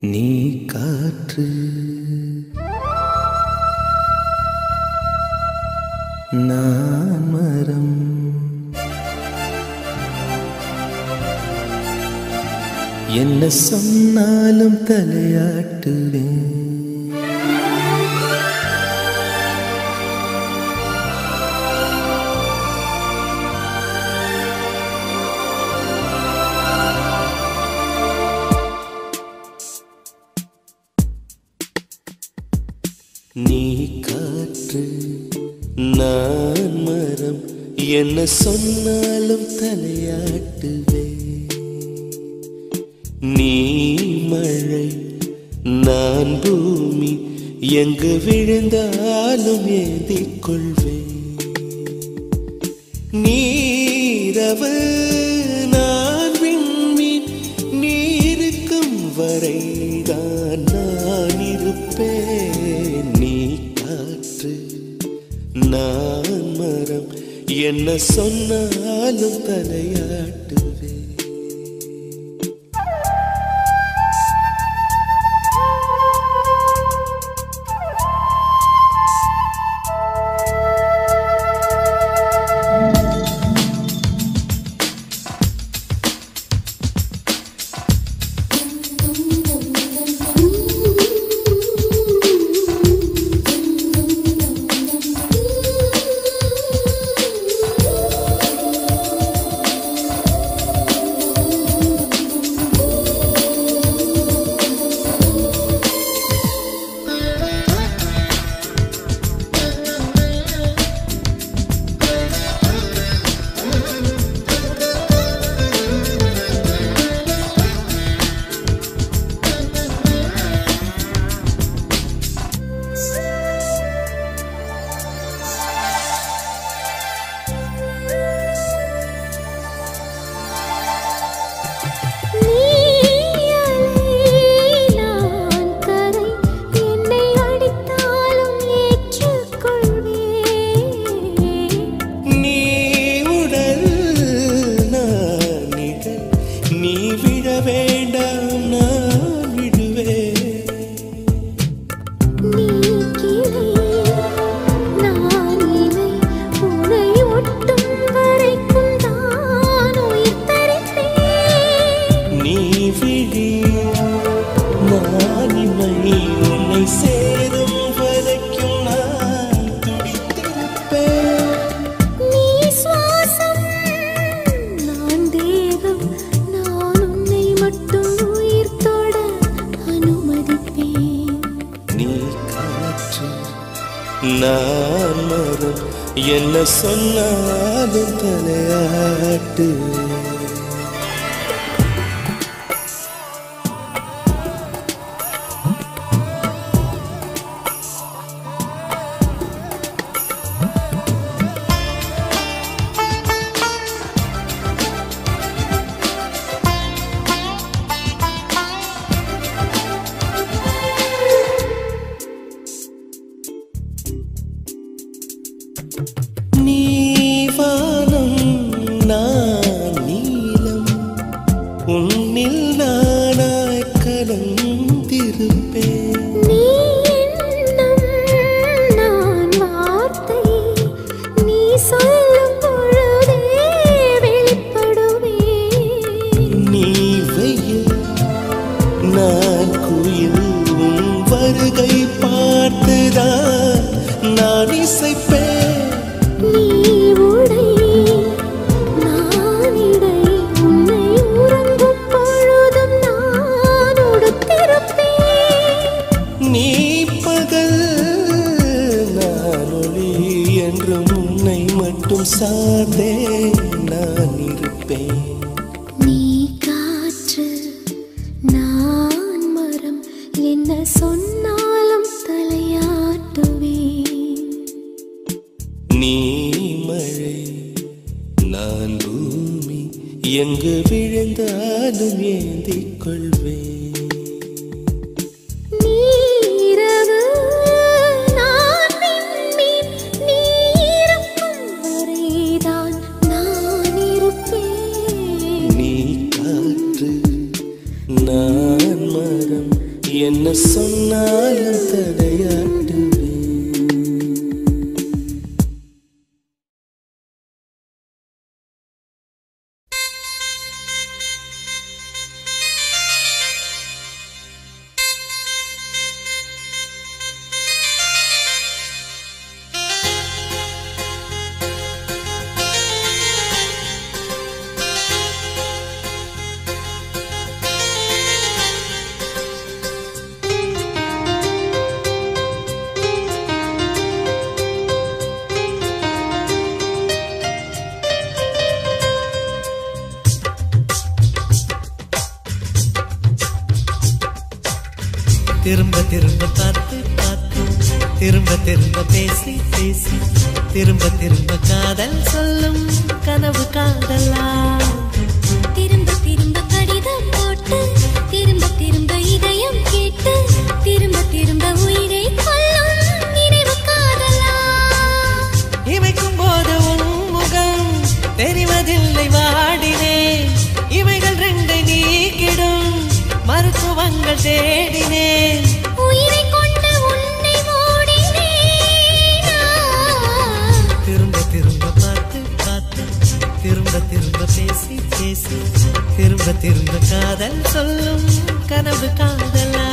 நீ காற்று நான் மரம் என்ன சொன்னாலும் தலையாட்டுவேன். நீ காற்று நான் மரம் என்ன சொன்னாலும் தலையாட்டுவே. நீ மழை நான் பூமி எங்கு விழுந்தாலும் ஏந்திக் கொள்வேன். நீரவு நான் விண்மீன் நீருக்கும் வரைதான் நான் இருப்பேன். நீ காற்று நான் மரம் என்ன சொன்னாலும் தலையாட்டுவே. நான் மரம் என்ன சொன்னாலும் தலையாட்டு. நீ வானம் நான் நீலம் உன்னில் நானாய் கலந்திருப்பேன். நீ எண்ணம் நான் வார்த்தை நீ சொல்லும் பொழுதே வெளிப்படுவேன். நீ வெயில் நான் குயில் உன் வருகை பார்த்துதான் நான் இசைப்பேன். நீ உடை நான் இடை உன்னை உறங்கும் பொழுதும் நான் உடுத்திருப்பேன். நீ பகல் நான் ஒளி என்றும் உன்னை மட்டும் சார்ந்தே நான் இருப்பேன். நீ காற்று நான் மரம் என்ன சொன்னாலும் தலையாட்டுவேன். நீ மழை நான் பூமி எங்கு விழுந்தாலும் ஏந்திக் கொள்வேன். நீரவு நான் விண்மீன் நீருக்கும் வரைதான் நான் இருப்பேன். நீ காற்று நான் மரம் என்ன சொன்னாலும் தடையாட்டுவே. திரும்ப திரும்ப பார்த்து பார்த்து திரும்ப திரும்ப பேசி பேசி திரும்ப திரும்ப காதல் சொல்லும் கனவு காதலா. திரும்ப திரும்ப கடிதம் போட்டு திரும்ப திரும்ப இதயம் கேட்டு திரும்ப திரும்ப உயிரை கொல்லும் நினைவு காதலா. இமைக்கும் போது உன் முகம் தெரிவதில்லை வாடினேன். இவைகள் ரெண்டை நீக்கிடும் மருத்துவங்கள் தேடினேன். உயிரை கொண்டு உன்னை மூடினேன். திரும்ப திரும்ப பார்த்து பார்த்து திரும்ப திரும்ப பேசி பேசி திரும்ப திரும்ப காதல் சொல்லும் கனவு காதலா.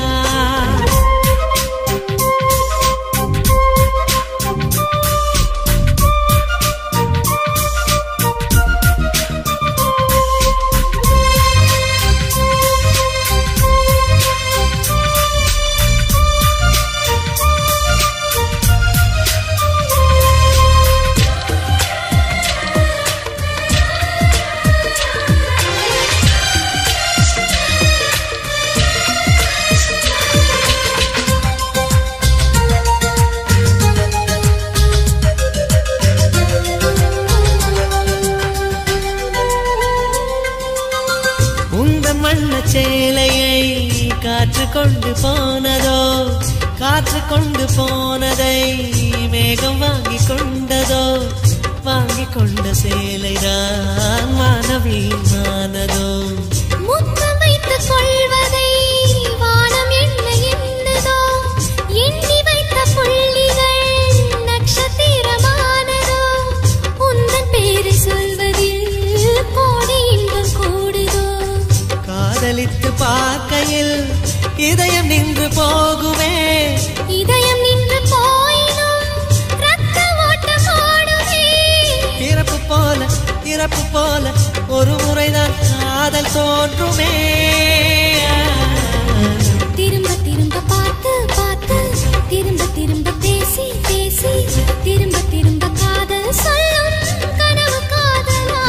சேலையை காற்று கொண்டு போனதோ, காற்று கொண்டு போனதை மேகம் வாங்கி கொண்டதோ, வாங்கி கொண்ட சேலைதான் வானவீமானதோ. முத்தம் வைத்துக் கொள்வதை வானம் என்ன எண்ணுதோ, எண்ணி வைத்த புள்ளிகள் நட்சத்திரமானதோ. உந்தன் பேரை சொல்வதில் கோடி இன்பம் கூடுதோ. காதலித்து பார்க்கையில் இதயம் நின்று போகுமே, இதயம் நின்று போயினும் ரத்த ஓட்டம் ஓடுமே. இறப்பு போல ஒரு முறைதான் காதல் தோன்றுமே. திரும்ப திரும்ப பார்த்து பார்த்து திரும்ப திரும்ப பேசி பேசி திரும்ப திரும்ப காதல் சொல்லும் கனவு காதலா.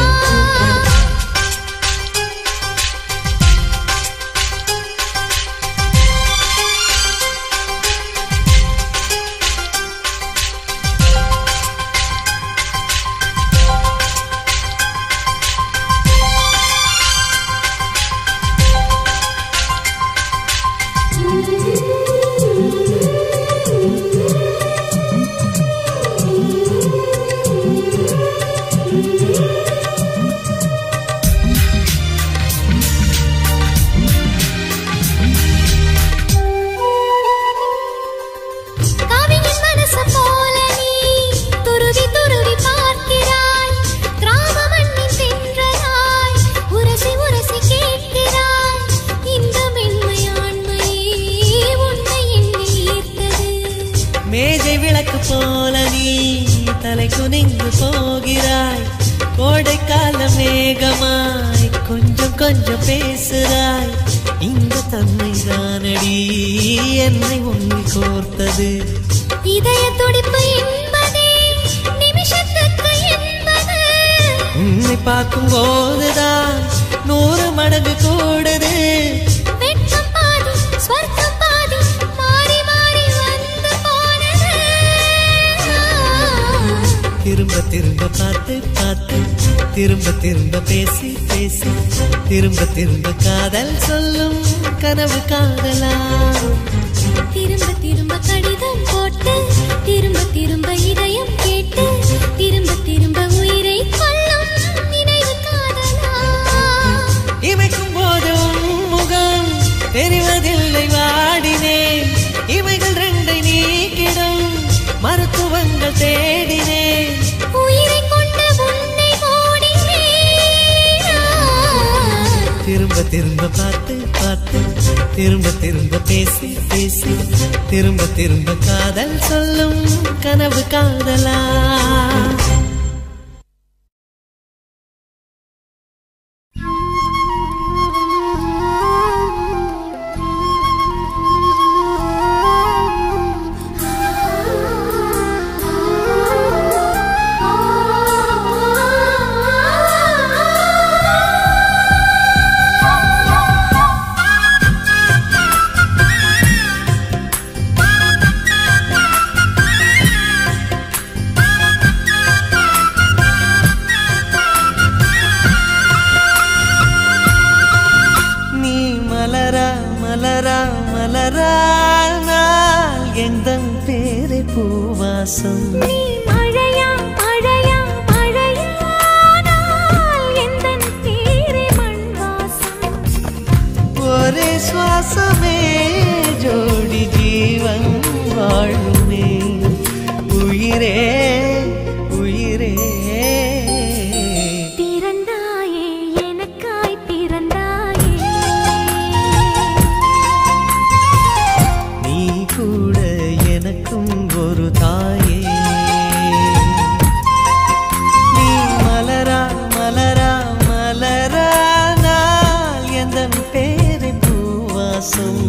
மேஜை விளக்கு போல நீ தலை குனிந்து போகிறாய். கோடைக்கால மேகமாய் கொஞ்சம் கொஞ்சம் பேசுகிறாய். இந்த தன்மை தானடி என்னை உன்னில் கோர்த்தது. இதய துடிப்பு என்பதே நிமிஷத்துக்கு என்பது. உன்னை பார்க்கும் போதுதான் 100 மடங்கு கூடுது. வெட்கம் பாதி ஸ்வர்க்கம் பாதி மாறி மாறி வந்து போனது. திரும்ப திரும்ப பார்த்து பார்த்து திரும்ப திரும்ப பேசி பேசி திரும்ப திரும்ப காதல் சொல்லும் கனவு காதலா. திரும்ப திரும்ப கடிதம் போட்டு திரும்ப திரும்ப இதயம் கேட்டு திரும்ப திரும்ப உயிரை கொல்லும் நினைவு காதலா. இமைக்கும் போது முகம் தெரிவதில்லை வாடினேன். இவைகள் ரெண்டை நீக்கிடும் மருத்துவங்கள் தேடினேன். உயிரை கொண்ட உன்னை ஓடினேன். திரும்ப திரும்ப பார்த்து பார்த்து, திரும்ப திரும்ப பேசி பேசி, திரும்ப திரும்ப காதல் சொல்லும் கனவு காதலா. எந்தன் பேரை பூவாசம் நீ மழையா மழையா மழையானால் எந்தன் பேரை மண் வாசம். ஒரே சுவாசமே ஜோடி ஜீவன் வாழுமே. உயிரே உயிரே பிறந்தாயே எனக்காய் பிறந்தாயே. நீ கூட எனக்கும் ஒரு தாயே. நீ மலரா மலரா மலரா நாள் எந்தன் பேரை பூவாசம்.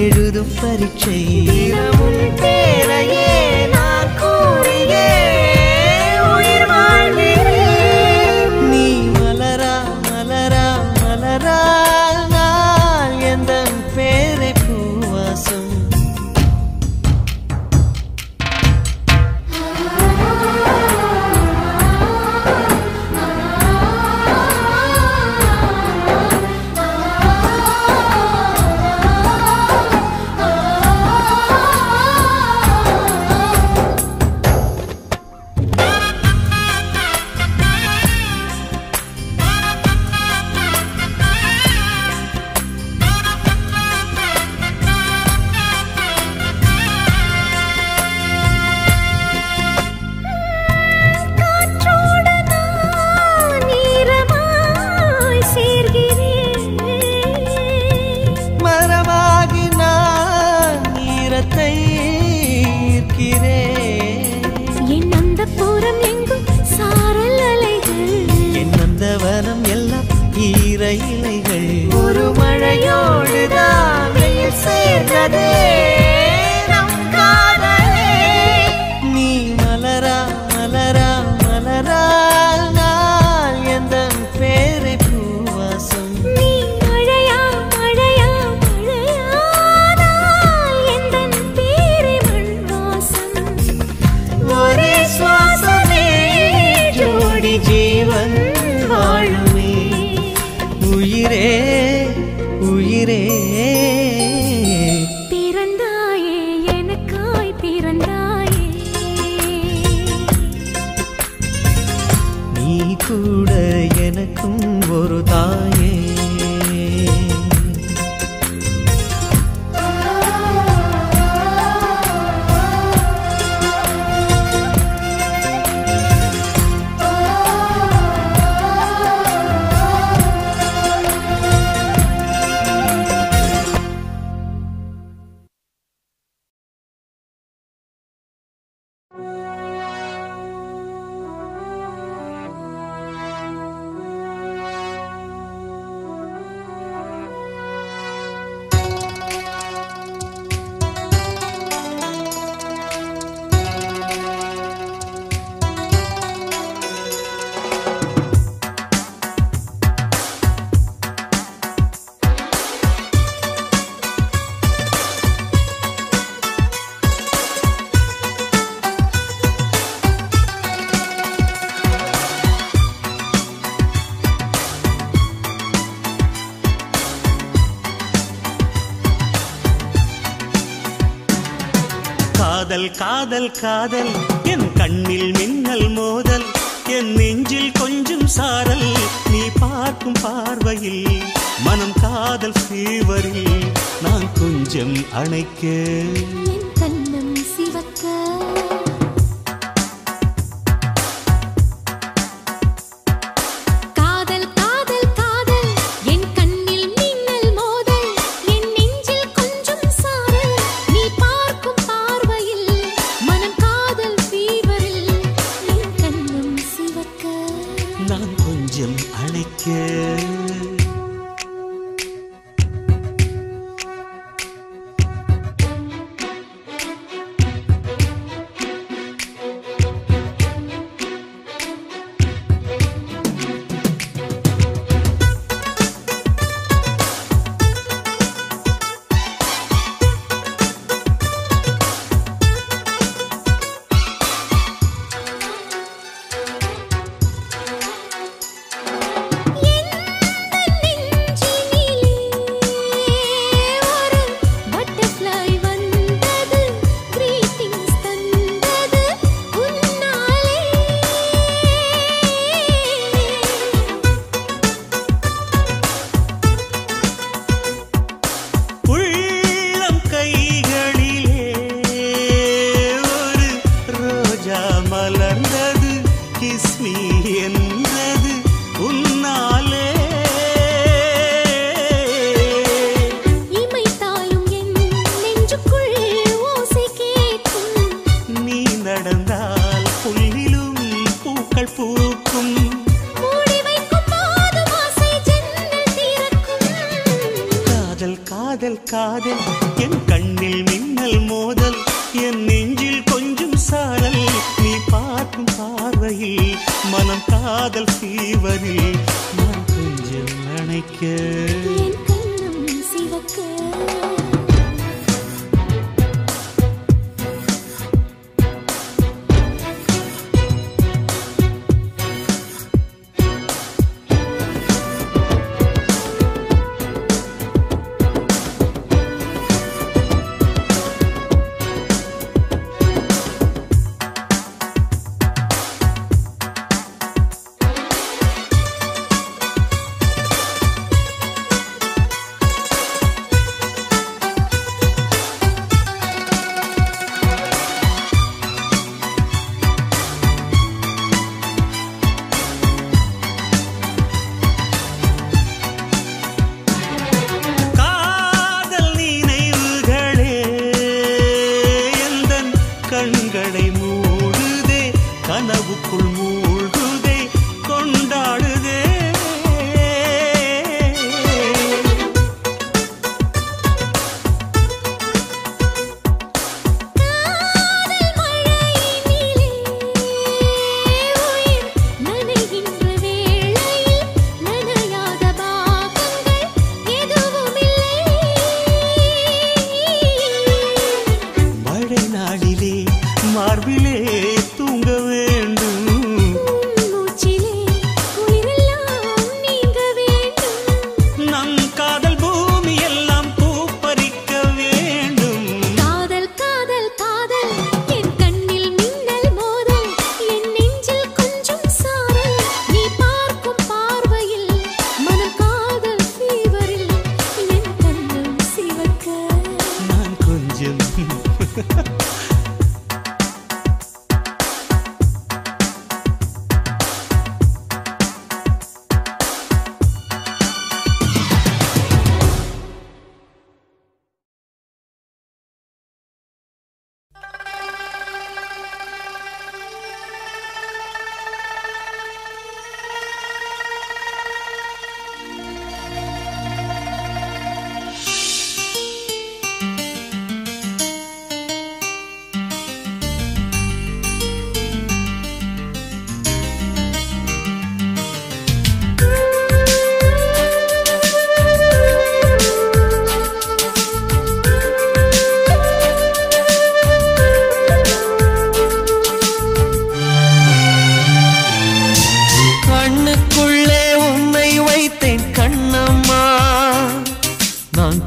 எழுதும் பரீட்சை தினமும் பேரையே நான் கூறியே உயிர் வாழ்கிறேன். நீ மலரா மலரா மலரா நாள் எந்தன் பேரை பூவாசம். இலைகள் ஒரு மழையோடுதான் வெயில் சேர்ந்ததே நம் காதலே. நீ மலரா மலரா மலரா நாள் எந்தன் பேரை பூவாசம். நீ மழையா மழையா மழையானால் எந்தன் பேரை மண் வாசம். ஒரே சுவாசமே ஜோடி ஜீவன் வாழுமே. உயிரே உயிரே பிறந்த காதல் காதல் காதல் என் கண்ணில் மின்னல் மோதல் என் நெஞ்சில் கொஞ்சம் சாரல் நீ பார்க்கும் பார்வையில் மனம் காதல் ஃபீவரில் நான் கொஞ்சம் அணைக்க என் கண்ணம் சிவக்க காதல் காதல் என் கண்ணில் மின்னல் மோதல் என் நெஞ்சில் கொஞ்சம் சாரல் நீ பார்க்கும் பார்வையில் மனம் காதல் ஃபீவரில் நான் கொஞ்சம் நினைக்க என் கண்ணம் சிவக்க கண்களை மூடுதே கனவுக்குள் மூழ்குதே கொண்டாடுதே மார்பிலே தூங்க வேண்டும் மூச்சிலே குளிரெல்லாம் நீங்க வேண்டும் நம் காதல் பூமி எல்லாம் பூப்பறிக்க வேண்டும் காதல் காதல் காதல் என் கண்ணில் மின்னல் மோதல் என் நெஞ்சில் கொஞ்சம் சாரல் நீ பார்க்கும் பார்வையில் மனம் காதல் ஃபீவரில் என் கண்ணம் சிவக்க நான் கொஞ்சம்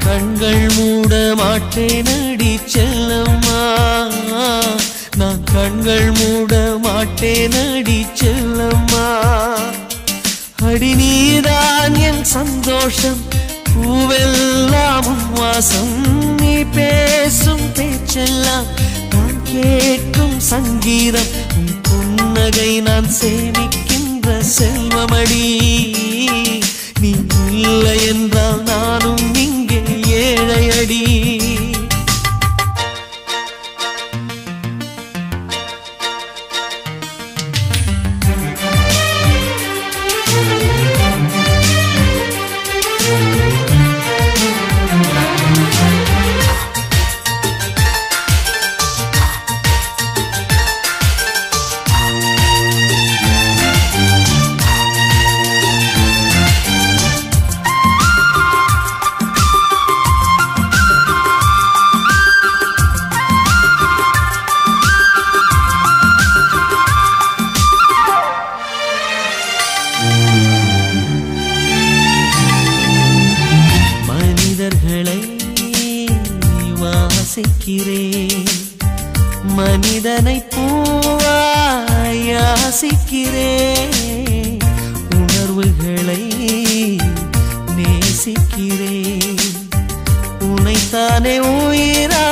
கண்கள் மூட மாட்டேனடி செல்லம்மா கண்கள் மூட மாட்டேன் அடி செல்லம்மா. அடி நீதான் என் சந்தோஷம், பூவெல்லாம் உன் வாசம். நீ பேசும் பேச்செல்லாம் நான் கேட்கும் சங்கீதம். உன் புன்னகை நான் சேமிக்கின்ற செல்வமடி. நீ இல்லை என்றால் நானும் இங்கே ஏழையடி. மனிதனை பூவாய் யாசிக்கிறேன், உணர்வுகளை நேசிக்கிறேன். உன்னைத்தானே உயிரா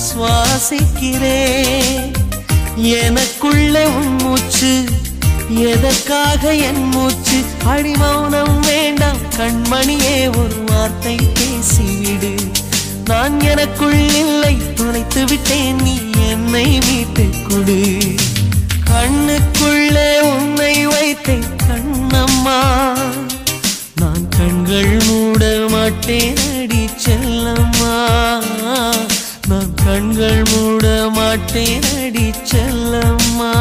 சுவாசிக்கிறேன். எனக்குள்ளே உன் மூச்சு, எதற்காக என் மூச்சு? அடி மௌனம் வேண்டாம் கண்மணியே, ஒரு வார்த்தை பேசிவிடு. நான் எனக்குள் இல்லை, தொலைத்து விட்டேன், நீ என்னை மீட்டுக் கொடு. கண்ணுக்குள்ளே உன்னை வைத்தேன் கண்ணம்மா. நான் கண்கள் மூட மாட்டேன் அடி செல்லம்மா. நான் கண்கள் மூட மாட்டேன் அடி செல்லம்மா.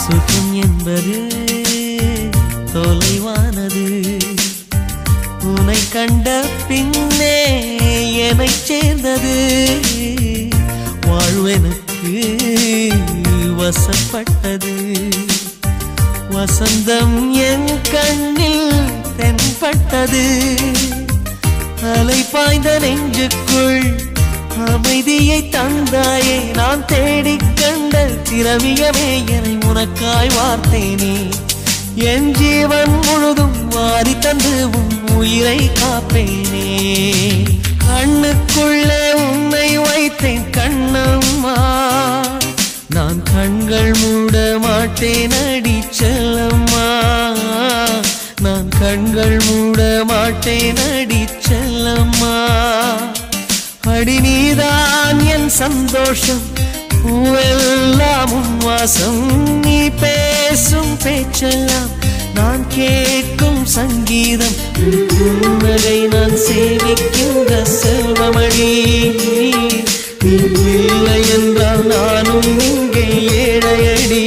சுகம் என்பது தொலைவானது, உன்னை கண்ட பின்னே என்னை சேர்ந்தது. வாழ்வெனக்கு வசப்பட்டது, வசந்தம் என் கண்ணில் தென்பட்டது. அலை பாய்ந்த நெஞ்சுக்குள் அமைதியை தந்தாயே, நான் தேடிக் கண்ட திரவியமே என்னை உனக்காய் வார்த்தேனே. என் ஜீவன் முழுதும் வாரி தந்து உன் உயிரை காப்பேனே. கண்ணுக்குள்ளே உன்னை வைத்தேன் கண்ணம்மா. நான் கண்கள் மூட மாட்டேன் அடி செல்லம்மா. நான் கண்கள் மூட மாட்டேன் அடி செல்லம்மா. அடி நீதான் என் சந்தோஷம், பூவெல்லாம் உன் வாசம். நீ பேசும் பேச்செல்லாம் நான் கேட்கும் சங்கீதம். புன்னகை நான் சேவிக்கின்ற செல்வமடி. நீ இல்லை என்றால் நானும் இங்கே ஏழையடி.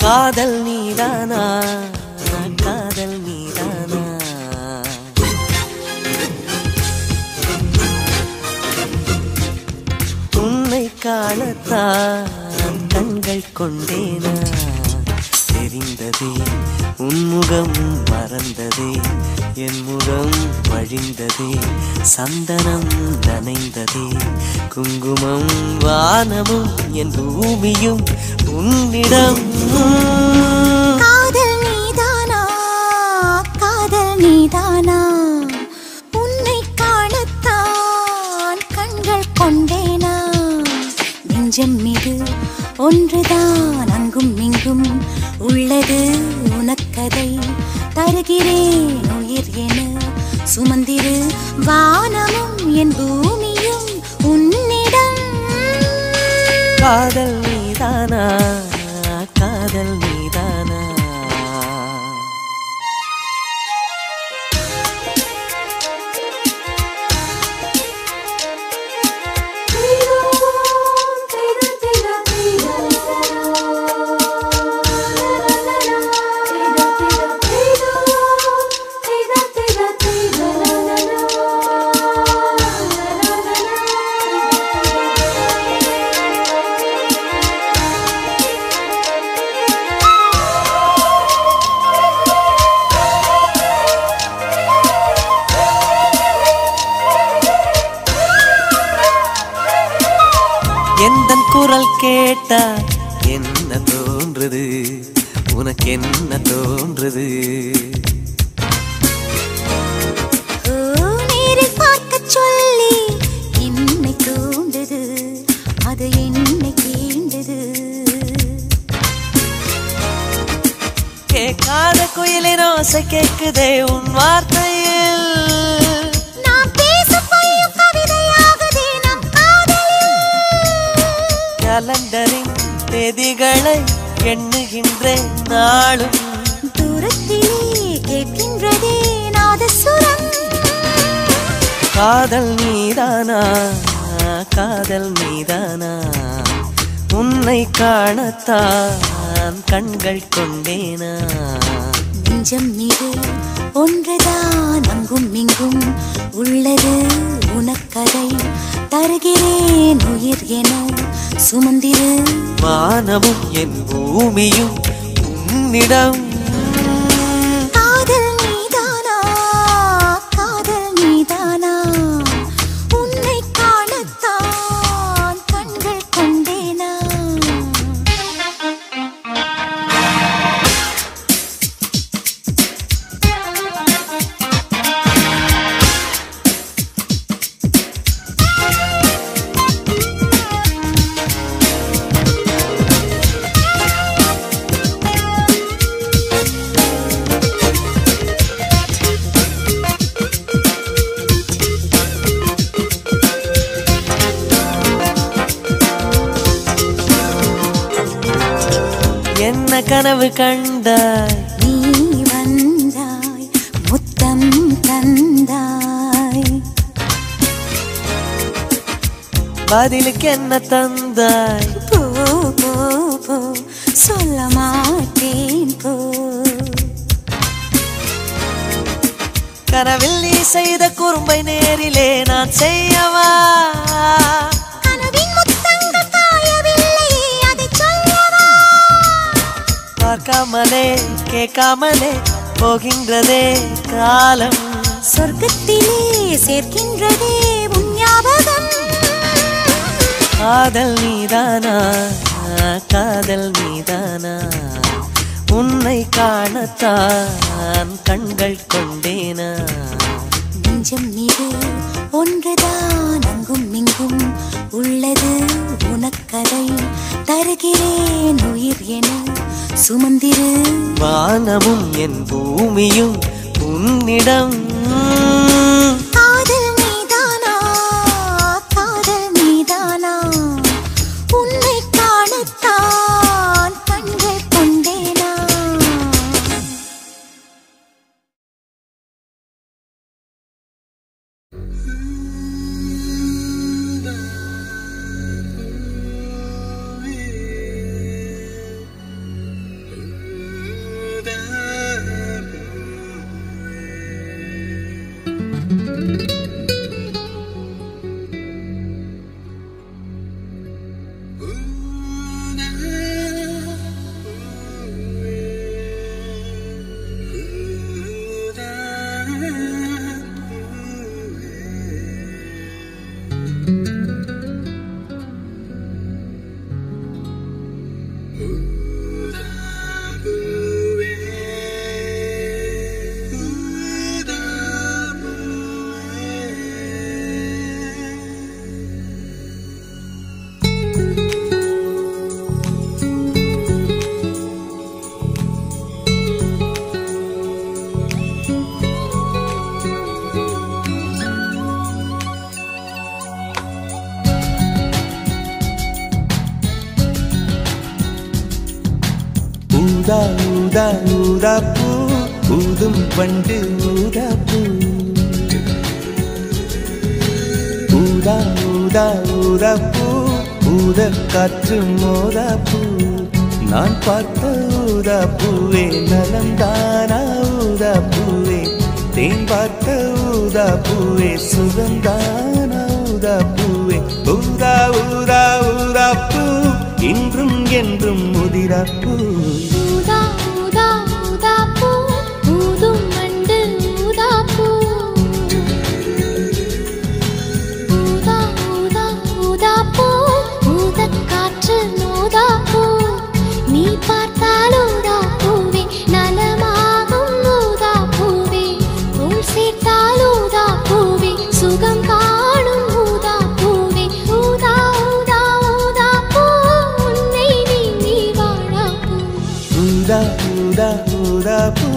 காதல் நீதானா, காதல் நீதானா, உன்னை காணத்தான் கண்கள் கொண்டேனா. தெரிந்ததே உன்முகம் மறந்ததே, என் முகம் வழிந்ததே. சந்தனம் நனைந்ததே, குங்குமம் வானமும் என் பூமியும் உன்னிடம். காதல் நீதானா, காதல் நீதானா, உன்னை காணத்தான் கண்கள் கொண்டேனா. நெஞ்சம் மீது ஒன்றுதான் அங்கும் இங்கும் உள்ளது உனக்கதை. தருகிறேன் உயிர் என சுமந்திரு வானமும் என் பூமியும் உன்னிடம். காதல் நீதானா, காதல் நீதானா. எந்தன் குரல் கேட்டா என்ன தோன்றுது, உனக்கு என்ன தோன்றுது? நேரில் பார்க்க சொல்லி என்னை தூண்டுது, அது என்னை கீண்டது. கேட்காத குயிலின் ஓசை கேட்குதே உன் வார்த்தையில். கலண்டரின் தேதிகளை எண்ணுகின்றேன் நாளும். தூரத்திலே கேட்கின்றதே நாதசுரம். காதல் நீதானா, காதல் நீதானா. உன்னை காணத்தான் கண்கள் கொண்டேனா. நெஞ்சம் மீது ஒன்றுதான் அங்கும் இங்கும் உள்ளது உனக்கதை தருகிறேன் உயிர் என சுமந்திரு. வானமும் என் பூமியும் உன்னிடம். காதல் நீதானா, காதல் நீதானா. உன்னை காணத்தான் கண்கள் கொண்டேனா. என்ன கனவு கண்டாய், நீ வந்தாய் முத்தம் தந்தாய். பதிலுக்கு என்ன தந்தாய்? போ போ போ சொல்ல மாட்டேன் போ. கனவில் நீ செய்த குறும்பை நேரிலே நான் செய்யவா? கனவின் முத்தங்கள் காயவில்லையே அதை சொல்லவா? பார்க்காமலே கேட்காமலே போகின்றதே காலம். சொர்க்கத்திலே சேர்க்கின்றதே உன் ஞாபகம். காதல் நீதானா, காதல் நீதானா. உன்னை காணத்தான் கண்கள் கொண்டேனா. நெஞ்சம் மீது ஒன்றுதான் அங்கும் இங்கும் உள்ளது உனக்கதை தருகிறேன் உயிர் என சுமந்திரு. வானமும் என் பூமியும் உன்னிடம். காதல் நீதானா, காதல் நீதானா. உன்னை காணத்தான் கண்கள் கொண்டேனா. ஊதா ஊதா ஊதா பூ ஊதும் வண்டு ஊதா பூ ஊதா ஊதா ஊதா பூ ஊத காற்று மோதா பூ நான் பார்த்த ஊதா பூவே நலந்தானா ஊதா பூவே தேன் பார்த்த ஊதா பூவே சுகந்தானா ஊதா பூவே ஊதா ஊதா ஊதா பூ இன்றும் என்றும் முதிரா பூ ஊதா ஊதா ஊதா பூ ஊதும் வண்டு ஊதா பூ ஊதா ஊதா ஊதா பூ ஊதக் காற்று மோதா பூ நீ பார்த்தால் ஊதா பூவே நலமாகும் ஊதா பூவே உள் சேர்த்தால் ஊதா பூவே சுகம் காணும் ஊதா பூவே ஊதா ஊதா ஊதா பூ உன்னை நீ வாழா பூ ஊதா ஊதா ஊதா பூ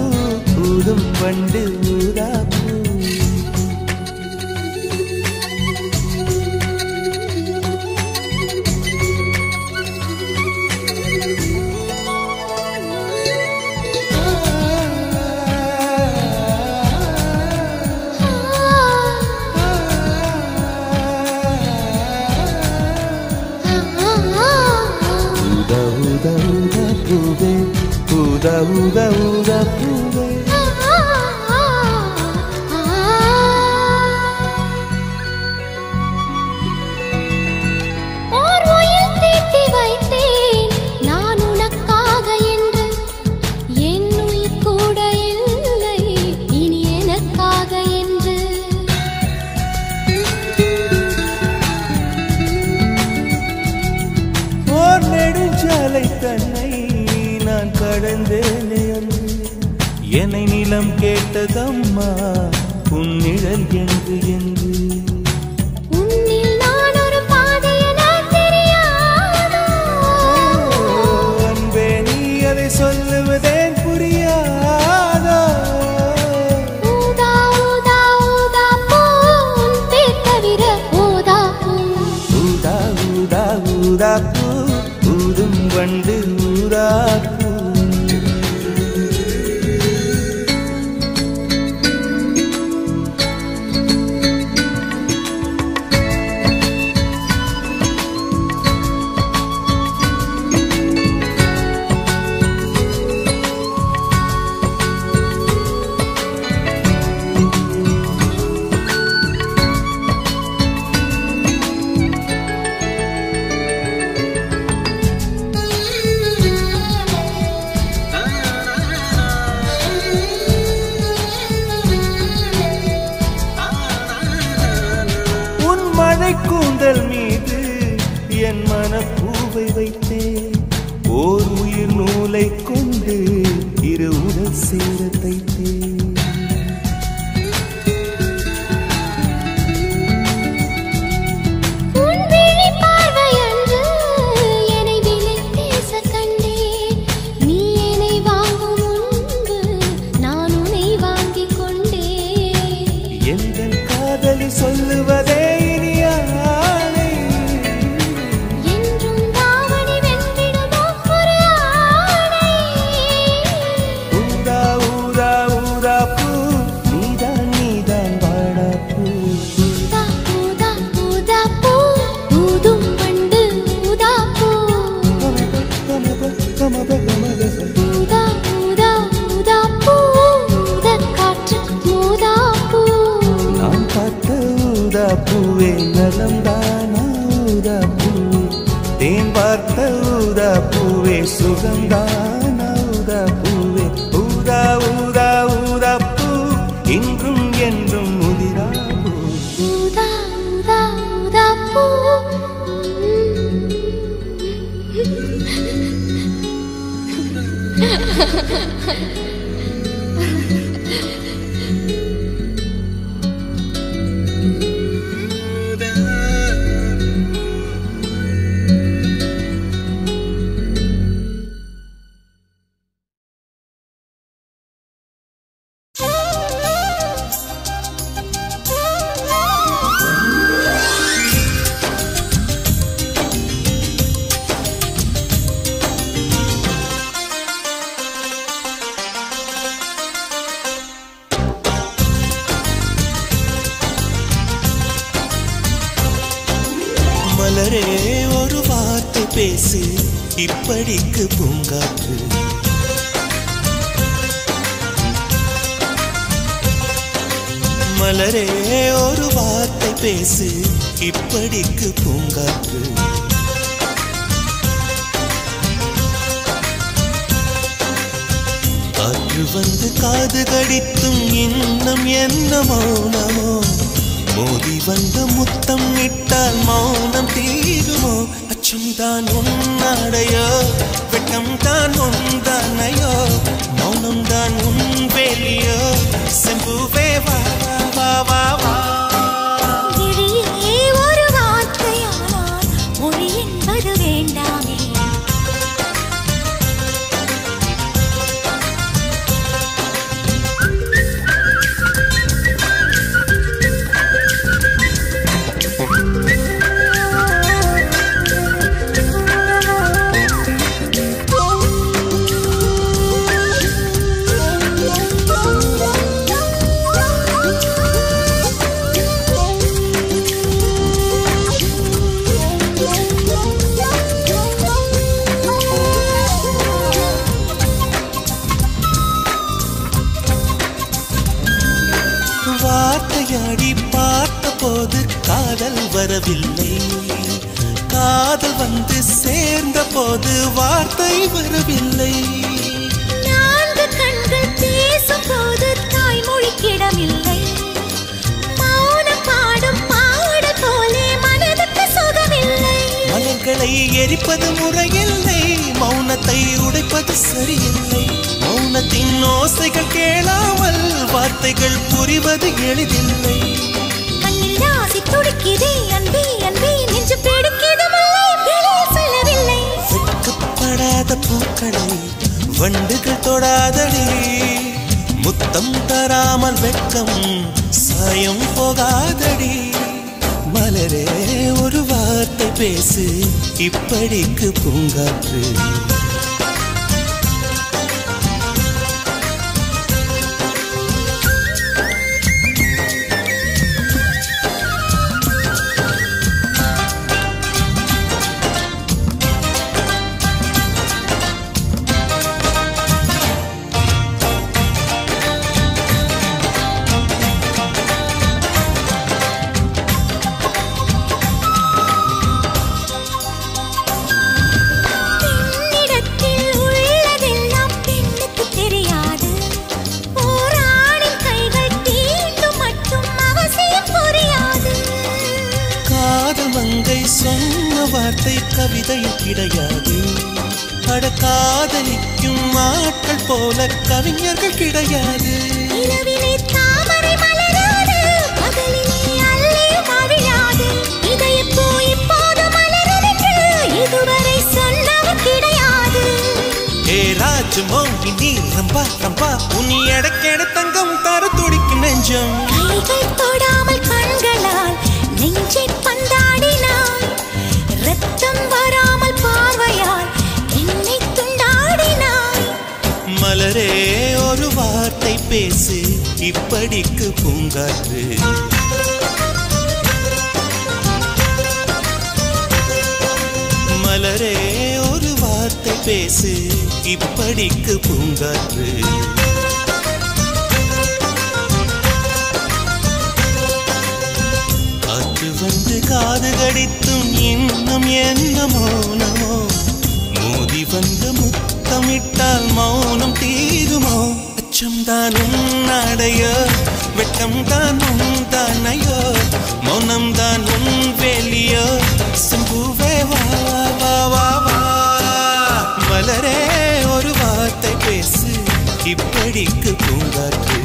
ஊதும் வண்டு ஊதா பூ ஊதா ஊதா ஊதா பூவே ஓர் உயிர் தீட்டி வைத்தேன் நான் உனக்காக என்று என் உயிர் கூட இல்லை இனி எனக்காக என்று ஓர் நெடுஞ்சாலை தன்னை நான் கடந்தேனே அன்று என்னை நிலம் கேட்டதம்மா உன் நிழல் என்று என்று உன்னில் நான் ஒரு பாதை என தெரியாதோ அன்பே நீ அதை சொல்லுவதேன் புரியாதோ ஊதா ஊதா ஊதா பூ உன் பேர் தவிர ஊதா பூ ஊதா ஊதா ஊதா பூ ஊதும் வண்டு ஊதா பூ கூந்தல் மீது என் மனப்பூவை வைத்தேன் ஓர் உயிர் நூலை கொண்டு இரு உடல் சேர தைத்தேன் உன் விழி பார்வையன்று என்னை விலை பேச கண்டேன் நீ என்னை வாங்கும் முன்பு நான் உன்னை வாங்கிக் கொண்டேன் எங்கள் காதலி சொல்லுவதே பூவே நலந்தானா ஊதா பூவே தேன் பார்த்த ஊதா பூவே சுகந்தானா ஊதா பூவே ஊதா ஊதா ஊதா பூ இன்றும் என்றும் முதிரா பூ ஊதா ஊதா ஊதா பூ மலரே ஒரு வார்த்தை பேசு இப்படிக்கு பூங்காற்று மலரே ஒரு வார்த்தை பேசு இப்படிக்கு பூங்காற்று காற்று வந்து காது கடித்தும் இன்னும் என்ன மௌனமோ மோதி வந்த முத்தம் இட்டால் மௌனம் தீருமோ அச்சம் தான் உன்னாடையோ வெட்கம் தான் உந்தானையோ மௌனம் தான் உன் வேலியோ செம்புவே வா வா வா வா விழியே ஒரு வார்த்தையானால் மொழி என்பது வேண்டாமே வார்த்தையாடி பார்த்த போது காதல் வரவில்லை காதல் வந்து சேர்ந்த போது வார்த்தை வரவில்லை நான்கு கண்கள் பேசும் போது தாய்மொழி கிடமில்லை மௌனம் பாடும் பாடல் போலே மனதுக்கு சுகமில்லை மலர்களை எரிப்பது முறையில்லை மௌனத்தை உடைப்பது சரியில்லை மௌனத்தின் ஓசைகள் கேளாமல் வார்த்தைகள் புரிவது எளிதில்லை கண்ணில் ஆசை துடிக்குதே அன்பே அன்பே நெஞ்சு பிடிக்குது மல்லை வெளியே சொல்லவில்லை வெட்கப்படாத பூக்களை வண்டுகள் தொடாதடி முத்தம் தராமல் வெட்கம் சாயம் போகாதடி மலரே ஒரு வார்த்தை பேசு இப்படிக்கு பூங்காற்று வார்த்தை கவிதையில் கிடையாது அட காதலிக்கும் ஆட்கள் போல கவிஞர்கள் கிடையாது நிலவிலே தாமரை மலராது பகலிலே அல்லி மவிழாது இதயப்பூ இப்போது மலருதென்று இதுவரை சொன்னவர் கிடையாது ஏ ராஜமோகினி ரம்பா ரம்பா உனி எடக்கெட தங்கம் தர துடிக்கும் நெஞ்சம் கைகள் தொடாமல் கண்களால் நெஞ்சை பந்தாடினாய் ரத்தம் வராமல் பார்வையால் என்னை துண்டாடினாய் மலரே ஒரு வார்த்தை பேசு இப்படிக்கு பூங்காற்று மலரே ஒரு வார்த்தை பேசு இப்படிக்கு பூங்காற்று காற்று வந்து காது கடித்தும் இன்னும் என்ன மௌனமோ மோதி வந்து முத்தமிட்டால் மௌனம் தீருமோ அச்சம் தான் உன்னாடையோ வெட்கம் தான் உந்தானையோ மௌனம் தான் உன் வேலியோ செம்புவே வா வா வா வா மலரே ஒரு வார்த்தை பேசு இப்படிக்கு பூங்காற்று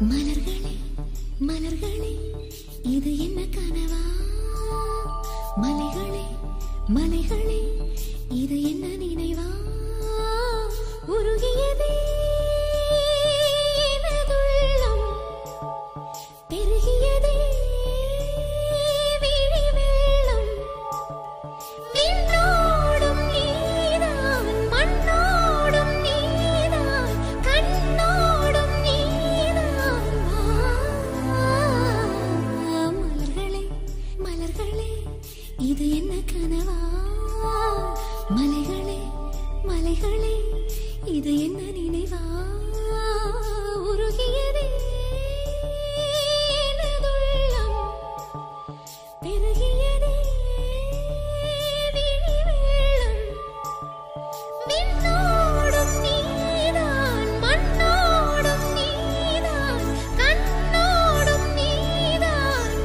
மலர்களே மலர்களே இது என்ன கனவா மலைகளே மலைகளே இது என்ன நினைவா உருகியதே எனதுள்ளம் பெருகியதே விழி வெள்ளம் விண்ணோடும் நீதான் மண்ணோடும் நீதான் கண்ணோடும் நீதான் மலர்களே மலர்களே இது என்ன கனவா மலைகளே மலைகளே இது என்ன நினைவா உருகியதே எனதுள்ளம் பெருகியதே விழி வெள்ளம் விண்ணோடும் நீதான் மண்ணோடும் நீதான் கண்ணோடும் நீதான்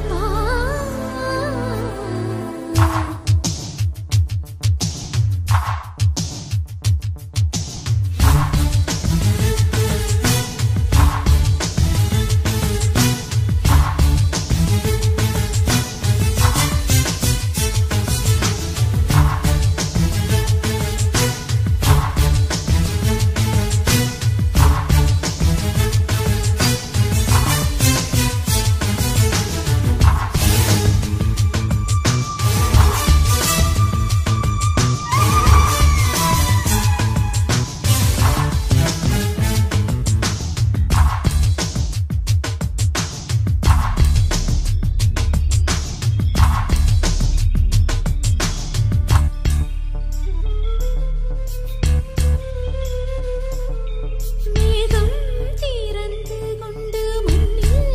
மேகம் திறந்து கொண்டு மண்ணில்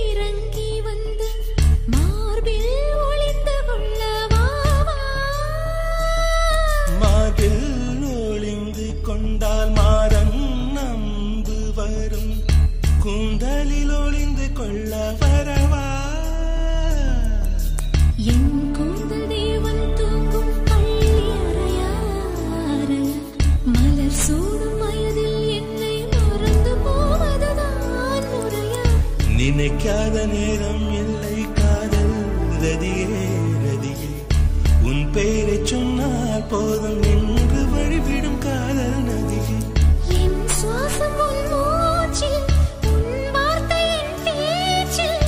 இறங்கி வந்து மார்பில் ஒளிந்து கொள்ளவா மார்பில் ஒளிந்து கொண்டால் மாறன் நம்பு வரும் கூந்தலில் ஒளிந்து கொள்ள வரவா என் கூந்தல் தேவன் தூங்கும் பள்ளி அறையா அறையா மலர் சூடும் வயதில் என்னை மறந்து போவதுதான் முறையா நினைக்காத நேரம் இல்லை காதல் ரதியே ரதியே உன் பெயரை சொன்னால் போதும் நின்று வழிவிடும் காதல் நதியே என் சுவாசம் உன் மூச்சில் உன் வார்த்தை என் பேச்சில்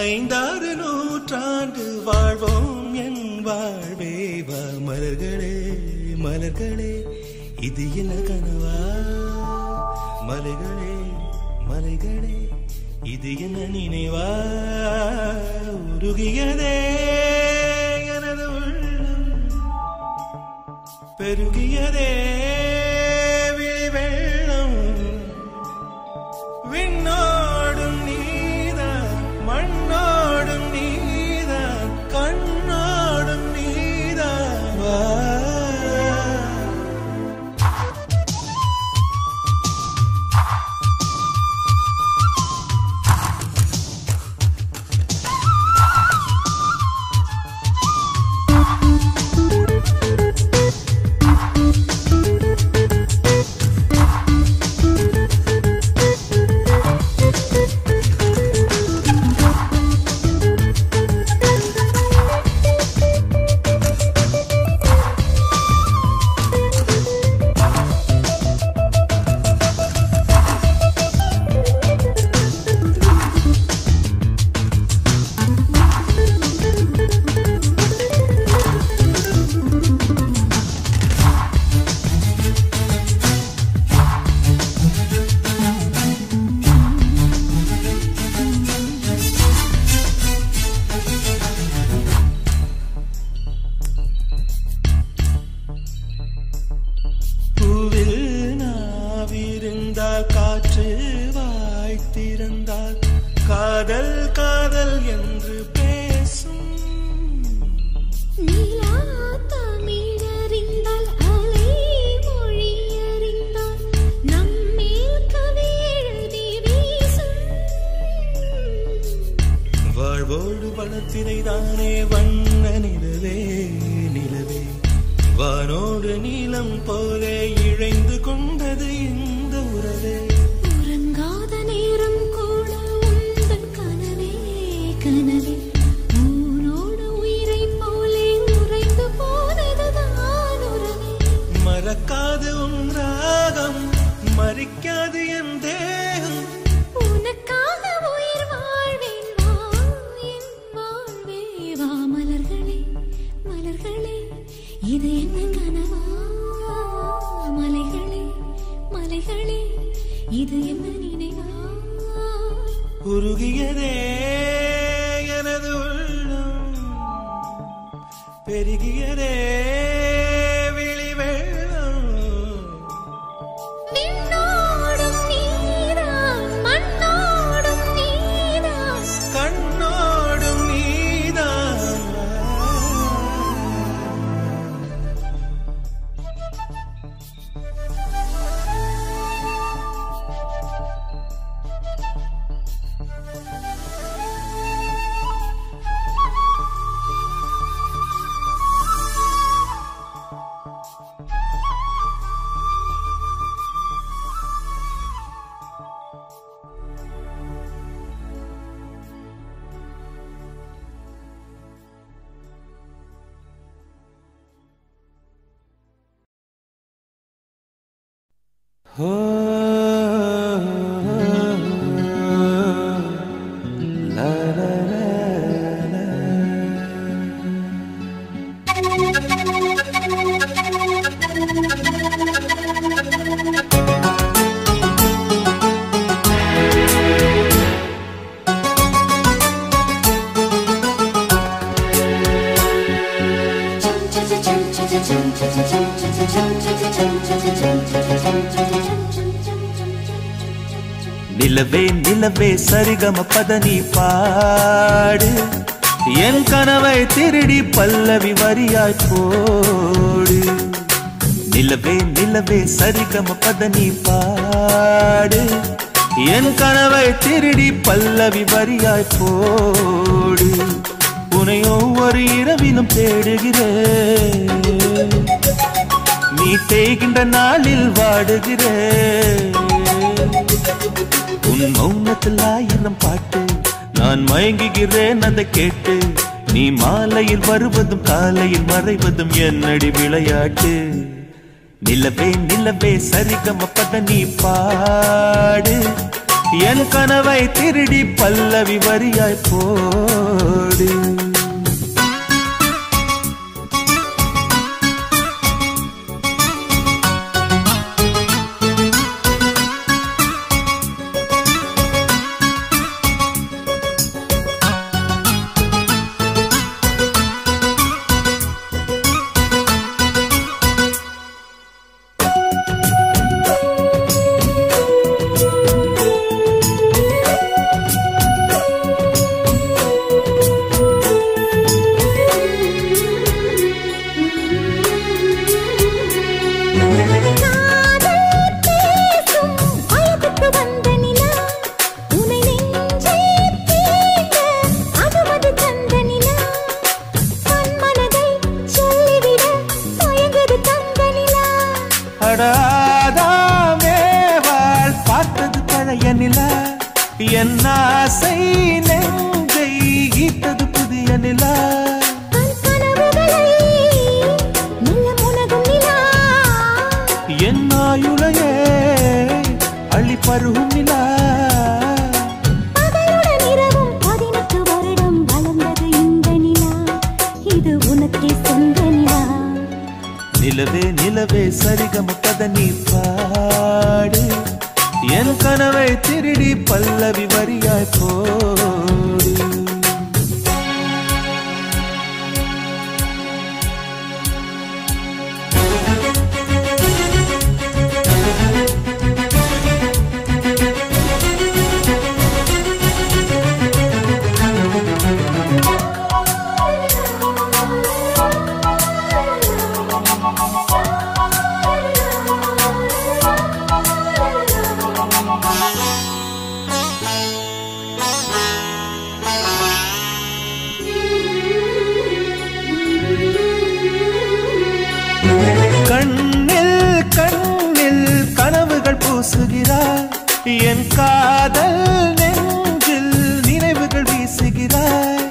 5-6 நூற்றாண்டு வாழ்வோம் என் வாழ்வே வா மலர்களே மலர்களே இது என்ன கனவா மலைகளே மலைகளே இது என்ன நினைவா உருகியதே எனது உள்ளம் பெருகியதே விழி வெள்ளம் விண்ணோடும் நீதான் மண்ணோடும் நீதான் கண்ணோடும் நீதான் வா பூவில் நாவிருந்தால் காற்று வா காத்திருந்தால் காதல் காதல் என்று பேசும். நீலா தமிழறிந்தால் அலை மொழி அறிந்தால் நம்மேல் கவி எழுதி வீசும். வாழ்வோடு வளத்தினை தானே வண்ண நிலவே நிலவே வானோடு நீலம் போலே இழைந்து கொண்டது இந்த உறவே. உறங்காத நேரம் கூட உந்தன் கனவே கனவே ஊனோடு உயிரை போலே உறைந்து போனதுதான் உறவே. மறக்காது உன் ராகம் மறிக்காது என் தேகம். உனக்காக உயிர் வாழ்வேன் வா என் வாழ்வே வா. மலர்களே மலர்களே இது என்ன கனவா? மலைகளே மலைகளே இது என்ன நினைவா? உருகியதே எனது உள்ளம் பெருகியதே விழி வெள்ளம். விண்ணோடும் நீதான் மண்ணோடும் நீதான் கண்ணோடும் நீதான். நிலவே நிலவே சரிகம பதனி பாடு என் கனவை திருடி பல்லவி வரியாய் போடு. நிலவே நிலவே சரிகம பதனி பாடு என் கனவை திருடி பல்லவி வரியாய் போடு. உன்னை ஒவ்வொரு இரவிலும் தேடுகிறேன், நீ தேய்கின்ற நாளில் வாடுகிறேன். உன் மௌனத்தில் ஆயிரம் பாட்டு நான் மயங்குகிறேன் அதை கேட்டு. நீ மாலையில் வருவதும் காலையில் மறைவதும் என்னடி விளையாட்டு. நிலவே நிலவே சரிகம பதனி பாடு என் கனவை திருடி பல்லவி வரியாய் போடு. என் ஆசை நெஞ்சை ஈட்டது புதிய நிலா. என் ஆயுளையே அள்ளி பருகும் நிலா. நிலவே நிலவே சரிகம பதனி பாடு என் கனவை திருடி பல்லவி வரியாய் போடு. என் காதல் நெஞ்சில் நினைவுகள் வீசுகிறாய்.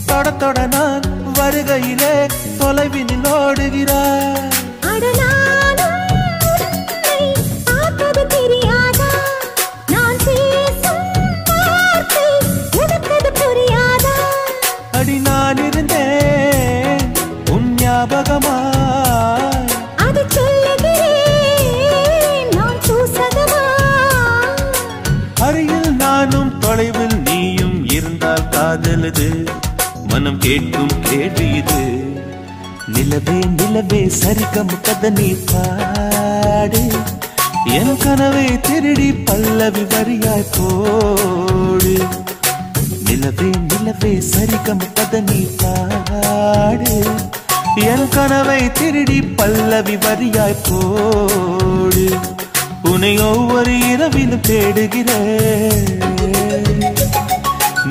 தொட தொட நான் வருகையிலே தொலைவினில் ஓடுகிறாய். அடி நான் இருந்தேன் உன் ஞாபகமாய். அருகில் நானும் தொலைவில் நீயும் இருந்தால் காதலது மனம் கேட்கும் கேள்வி இது. நிலவே நிலவே சரிகம் கதை நீ பாடு. என் கனவை திருடி பல்லவி வரியாய் போடு. நிலவே நிலவே சரிகம் கதை நீ பாடு. என் கனவை திருடி பல்லவி வரியாய் போடு. உன்னை ஒவ்வொரு இரவிலும் தேடுகிறேன்.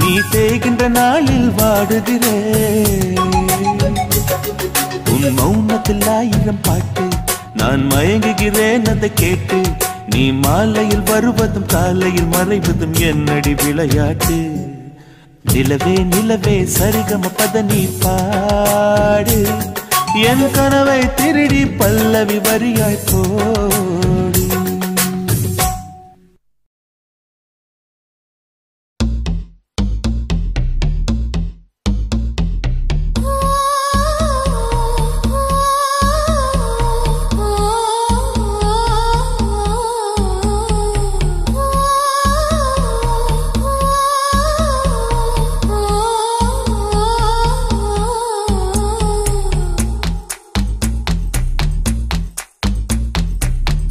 நீ தேய்கின்ற நாளில் வாடுகிறேன். உன் மௌனத்தில் 1000 பாட்டு நான் மயங்குகிறேன் அதை கேட்டு. நீ மாலையில் வருவதும் காலையில் மறைவதும் என்னடி விளையாட்டு. நிலவே நிலவே சரிகம பத நீ பாடு. என் கனவை திருடி பல்லவி வரியாய் போடு.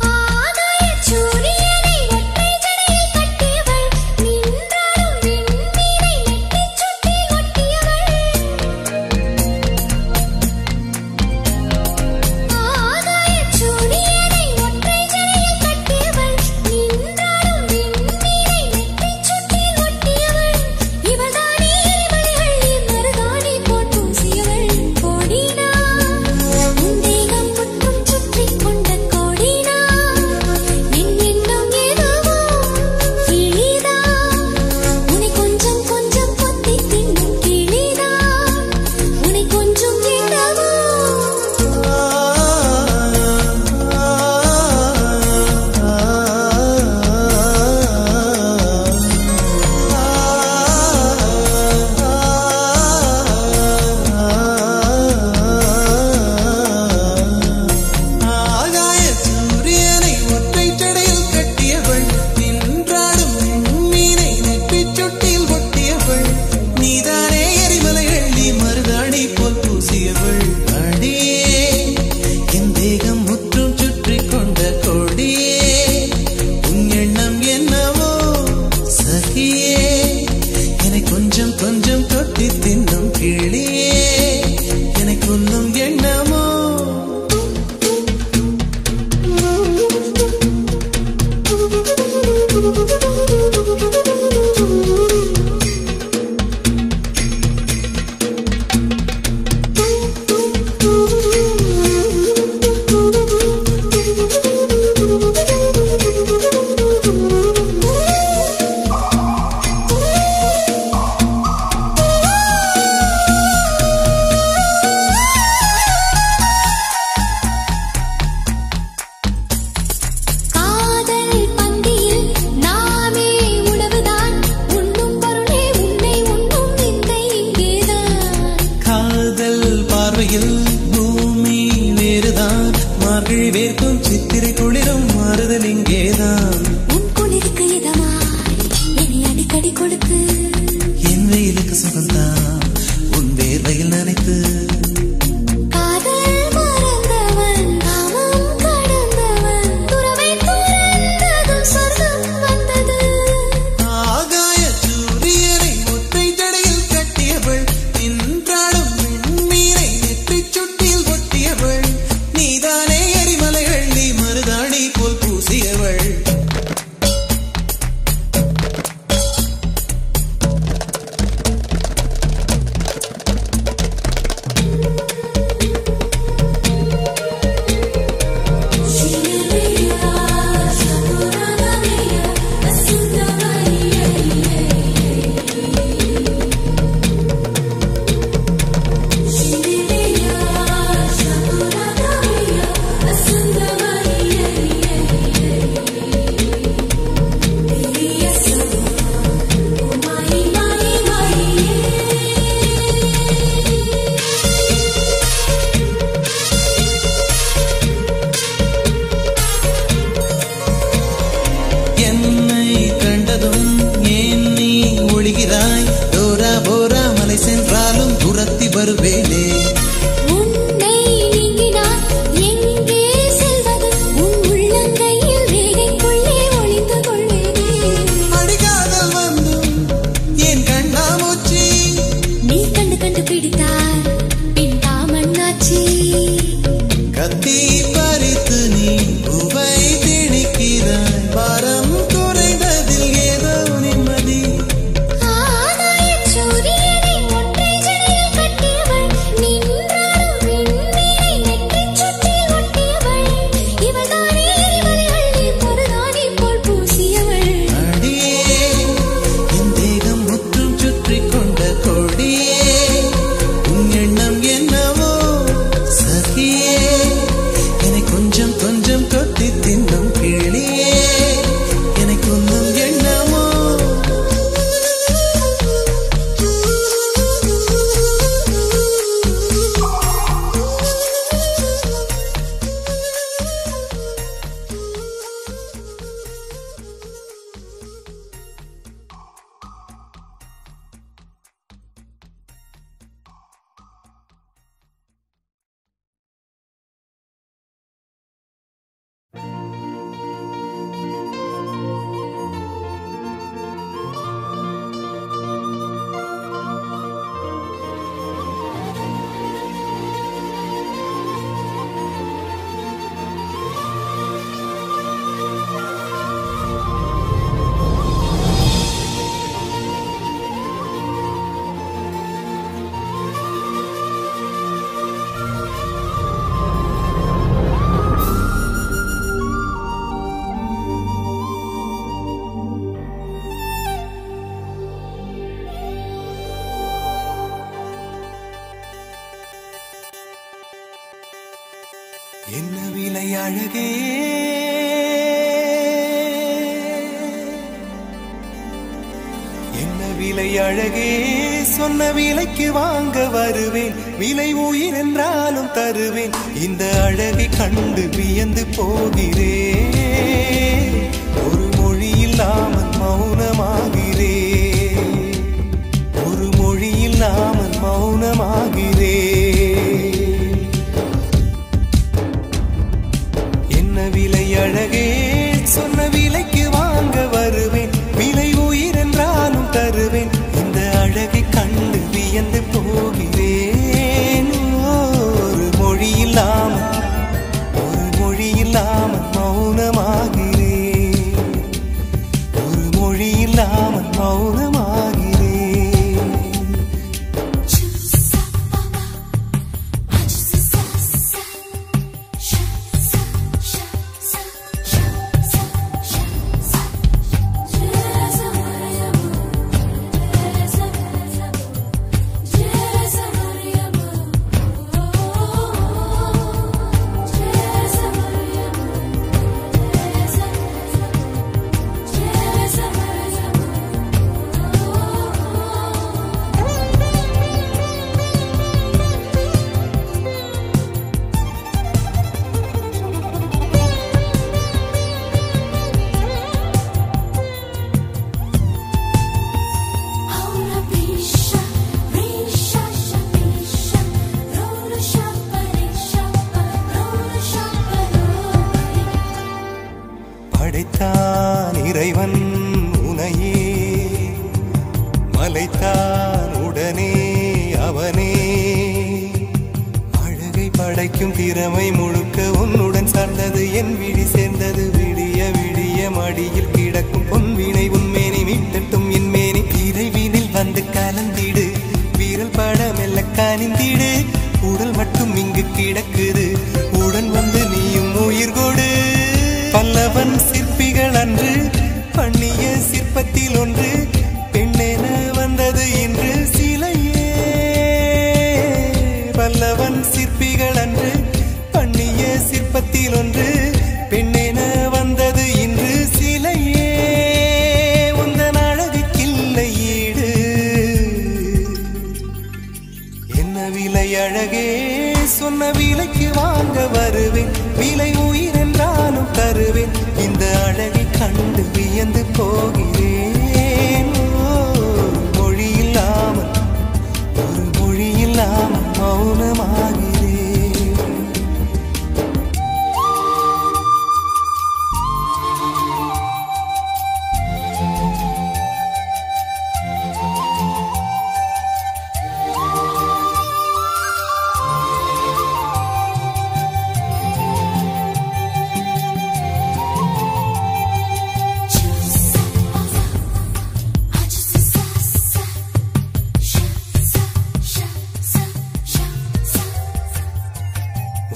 ஆ அழகே என்ன விலை அழகே சொன்ன விலைக்கு வாங்க வருவேன் விலை உயிர் என்றாலும் தருவேன் இந்த அழகை கண்டு வியந்து போகிறேன் ஒரு மொழி இல்லாமல் மௌனமாகிறேன் ஒரு மொழி இல்லாமல் மௌனமாகிறேன் என்ன விலை அழகே சொன்ன விலைக்கு வாங்க வருவேன் விலை உயிர் என்றாலும் தருவேன் இந்த அழகை கண்டு வியந்து போகிறேன் ஒரு மொழி இல்லாமல் மௌனமாகிறேன் ஒரு மொழி இல்லாமல் மௌனமாகிறேன் படைத்தான் இறைவன் உனையே மலைத்தான் உடனே அவனே அழகை படைக்கும் திறமை முழுக்க உன்னுடன் சார்ந்தது என் விழி சேர்ந்தது விடிய விடிய மடியில் கிடக்கும் பொன்வினை உன்மேனி மீட்டட்டும் என் மேனி இறைவினில் வந்து கலந்திடு வீரல் பட மெல்ல கனிந்திடு உடல் மட்டும் இங்கு கிடக்குது உடன் வந்து நீயும் உயிர் கொடு பல்லவன் சிற்பிகள் அன்று பண்ணிய சிற்பத்தில் ஒன்று பெண்ணென வந்தது இன்று சிலையே பல்லவன் சிற்பிகள் அன்று பண்ணிய சிற்பத்தில் ஒன்று பெண்ணென வந்தது இன்று சிலையே உந்தன் அழகுக்கில்லை ஈடு என்ன விலை அழகே சொன்ன விலைக்கு வாங்க வருவேன் விலை உயிர் என்றாலும் தருவேன் இந்த அழகை கண்டு வியந்து போகிறேன் மொழி இல்லாமல் மௌனமாகிறேன்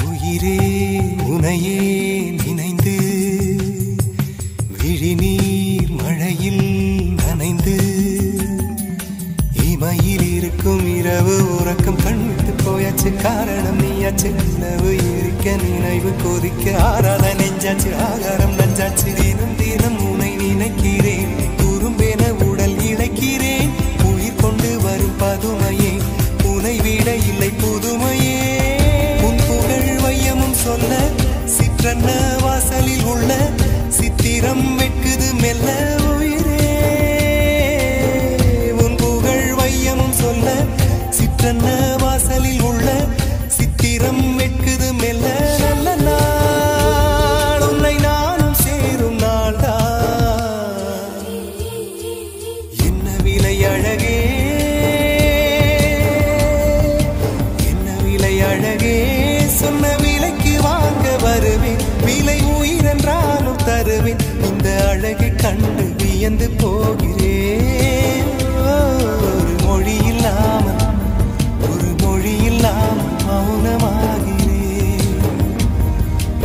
உயிரே உனையே நினைந்து விழிநீர் மழையில் நனைந்து இமையில் இருக்கும் இரவு உறக்கம் கண்விட்டு போயாச்சு காரணம் நீயாச்சு நிலவு இருக்க நினைவு கொதிக்க ஆறாத நெஞ்சாச்சு ஆகாரம் நஞ்சாச்சு தினம் தினம் உனை நினைக்கிறேன் குறும்பென உடல் இழைக்கிறேன் உயிர் கொண்டு வரும் பதுமையே உனை விட இல்லை புதுமையே சொல்ல சிற்றன்ன வாசலில் உள்ள சித்திரம் வெட்குது மெல்ல உயிரே உன் புகழ் வையமும் சொல்ல சிற்றன்ன வாசலில் உள்ள சித்திரம் வெட்குது மெல்ல நல்ல நாள் உன்னை நானும் சேரும் நாள்தான் என்ன விலை அழகே என்ன விலை அழகே சொன்ன வருவேன் விலை உயிர் என்றாலும் தருவேன் இந்த அழகை கண்டு வியந்து போகிறேன் ஒரு மொழி இல்லாமல் மௌனமாகிறேன்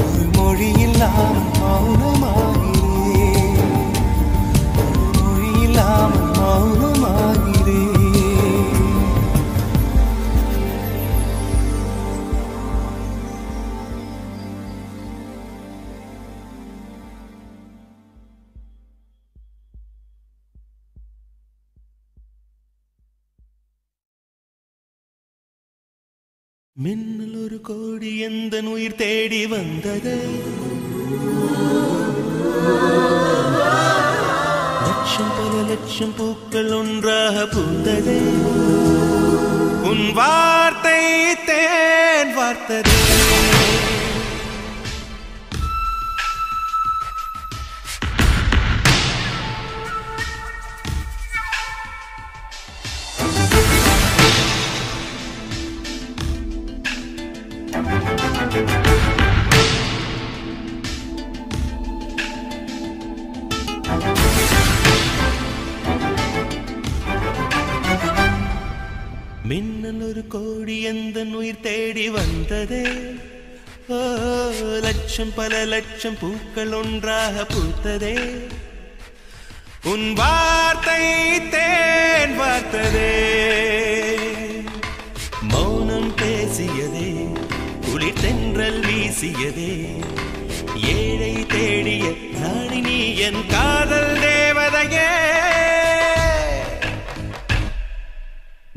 ஒரு மொழி இல்லாமல் மௌனமாகிறேன் ஒரு மொழி இல்லாமல் மௌனமாகிறேன் மின்னல் ஒரு கோடி எந்த உயிர் தேடி வந்தது லட்சம் பல லட்சம் பூக்கள் ஒன்றாக பூந்தது உன் வார்த்தை தேன் வார்த்தது மின்னல் ஒரு கோடி எந்த உயிர் தேடி வந்ததே ஓ லட்சம் பல லட்சம் பூக்கள் ஒன்றாக பூத்ததே உன் வார்த்தை தேன் வார்த்ததே மௌனம் பேசியதே குளிர் தென்றல் வீசியதே ஏழை தேடிய ராணி நீ என் காதல் தேவதையே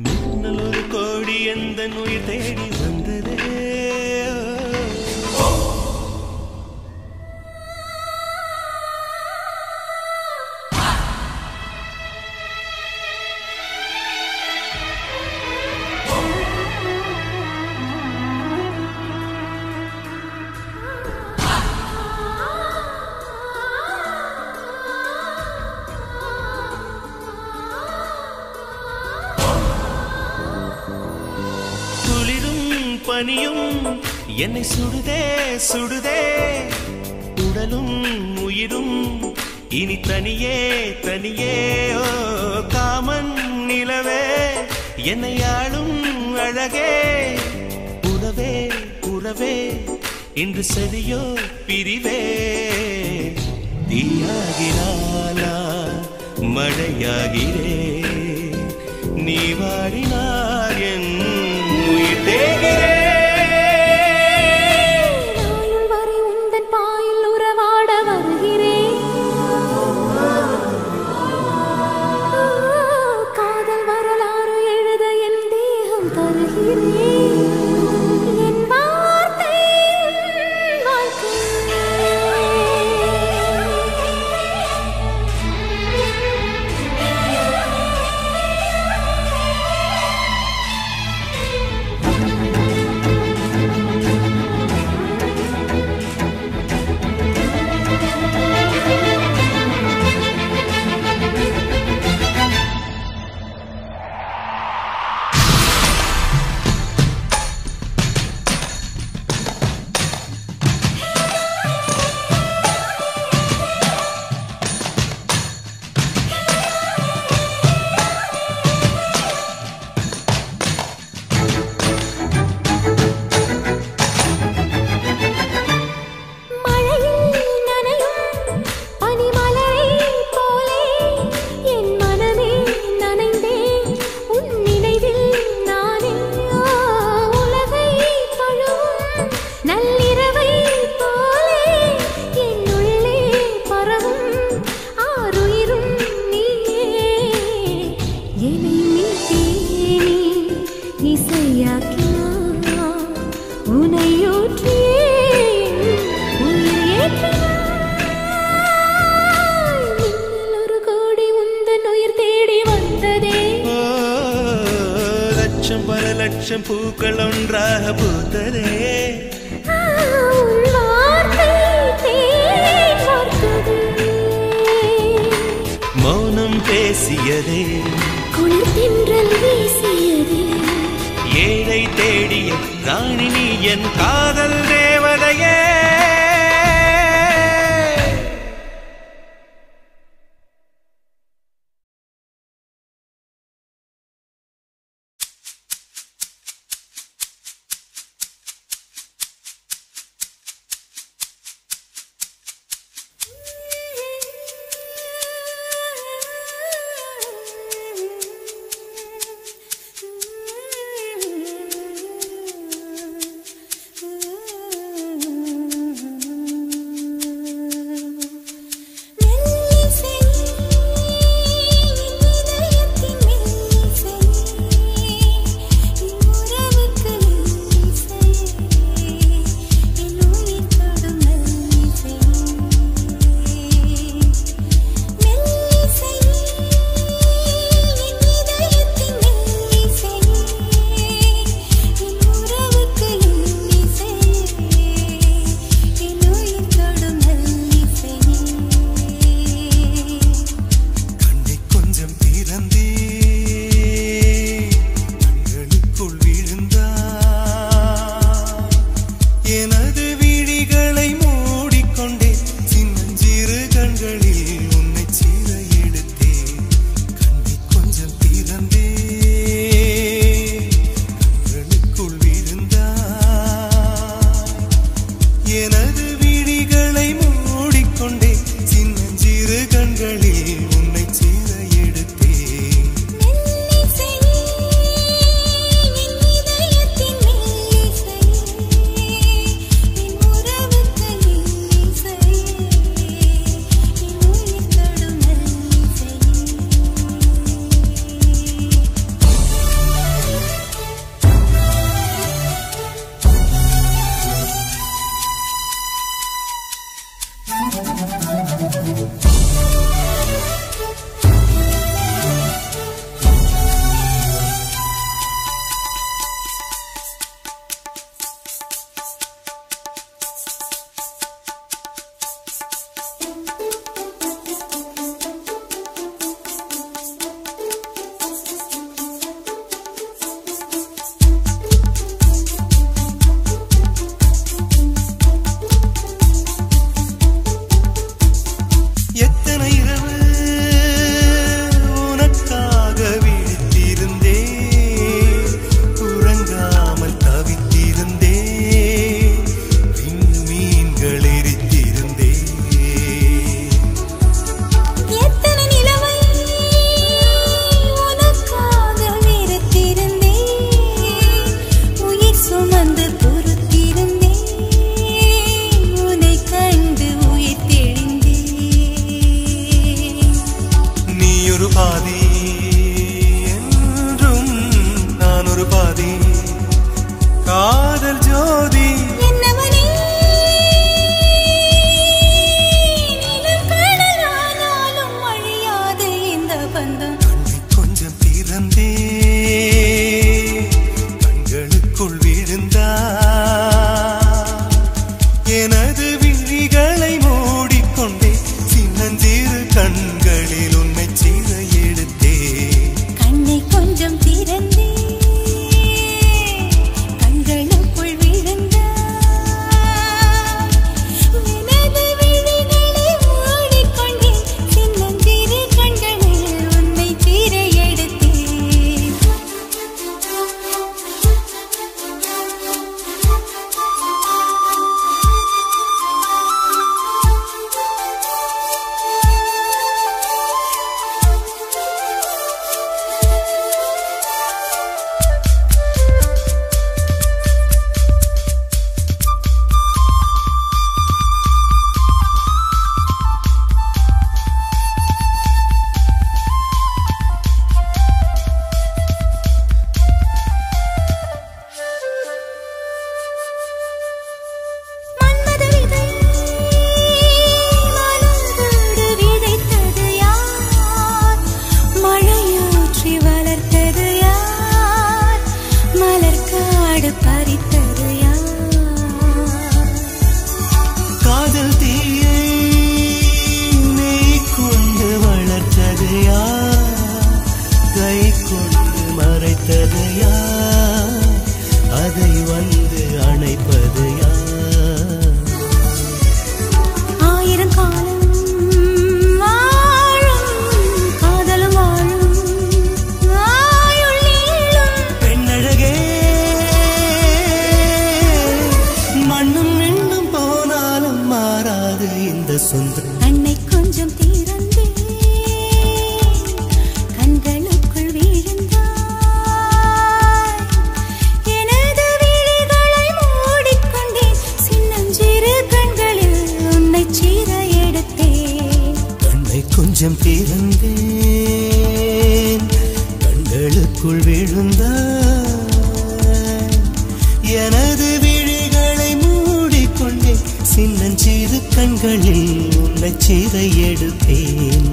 மின்னல் ஒரு கோடி எந்த உயிர் தேடி வந்ததே பனியும் என்னை சுடுதே சுடுதே உடலும் உயிரும் இனி தனியே தனியே ஓ காமன் நிலவே என்னை ஆளும் அழகே உறவே உறவே இன்று செடியோ பிரிவே தீயாகினாலா மழையாகிறே நீ வாடினார் என் உயிர் தேகிறே லட்சம் பூக்கள் ஒன்றாக பூத்ததே மௌனம் பேசியதே குளிர் தென்றல் வீசியதே ஏழை தேடிய ராணி நீ என் காதல் தேவதையே பாதி என்றும் நான் ஒரு பாதி காதல் ஜோதி என்னவனே நீலம் கடலானாலும் அழியாது இந்த பந்தம் கொஞ்சம் திறந்தே கண்களுக்குள் விழுந்தா எனது விழிகளை மூடிக்கொண்டே சின்னஞ்சிறு கண்களில் உன்னை சீர எடுத்தே கண்ணை கொஞ்சம் திறந்தே கண்களுக்குள் விழுந்தா எனது விழிகளை மூடிக்கொண்டே சின்னஞ்சிறு கண்களில் உன்னை சீர எடுத்தே மன்மத விதை மலர்ந்தோடு விதைத்தது யார் மழையூற்றி வளர்த்தது யார் மலர்காடு பறித்தது யார் காதல் தீயை நீ கொண்டு வளர்த்தது யார் கை கொண்டு மறைத்தது யார் அதை வந்து அணைப்பது யார் ஆயிரம் காலம் வாழும் காதலும் வாழும் ஆயுள் நீளும் பெண்ணழகே மண்ணும் விண்ணும் போனாலும் மாறாது இந்த சொந்தம் கண்ணை கொஞ்சம் திறந்தே கண்களுக்குள் விழுந்தாய் எனது விழிகளை மூடிக்கொண்டே சின்னஞ்சிறு கண்களில் உன்னை சீர எடுத்தேன் கண்ணை கொஞ்சம் திறந்தேன் கண்களுக்குள் விழுந்தாய் எனது விழிகளை மூடிக்கொண்டே சின்னஞ்சிறு கண்களில் உன்னை சீர எடுத்தேன்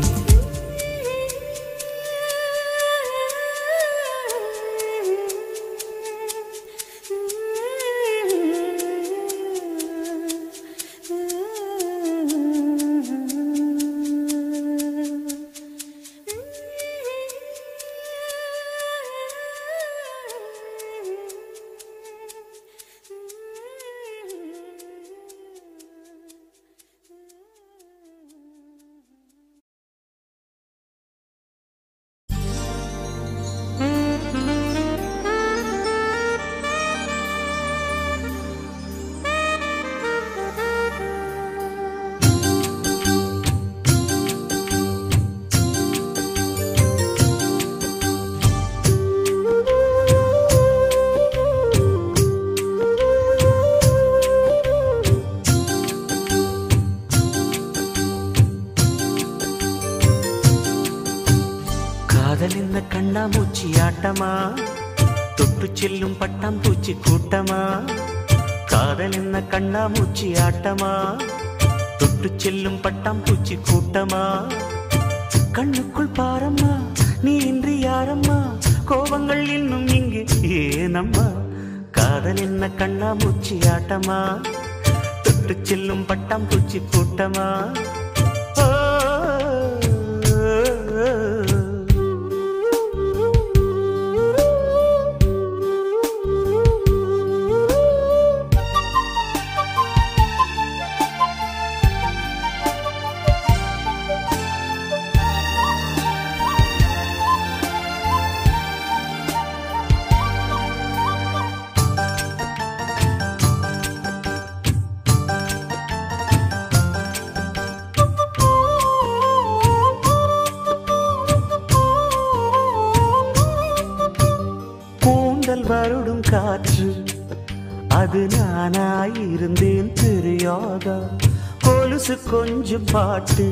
காதல் என்ன கண்ணாமூச்சி ஆட்டமா தொட்டு செல்லும் பட்டாம்பூச்சி கூட்டமா காதல் என்ன கண்ணாமூச்சி ஆட்டமா தொட்டு செல்லும் பட்டாம்பூச்சி கூட்டமா கண்ணுக்குள் பாரம்மா நீ இன்றி யாரம்மா கோபங்கள் இன்னும் இங்கு ஏனம்மா காதல் என்ன கண்ணாமூச்சி ஆட்டமா தொட்டு செல்லும் பட்டாம்பூச்சி கூட்டமா வருடும் காற்று அது நானாயிருந்தேன் தெரியாதா கொலுசு கொஞ்சம் பாட்டு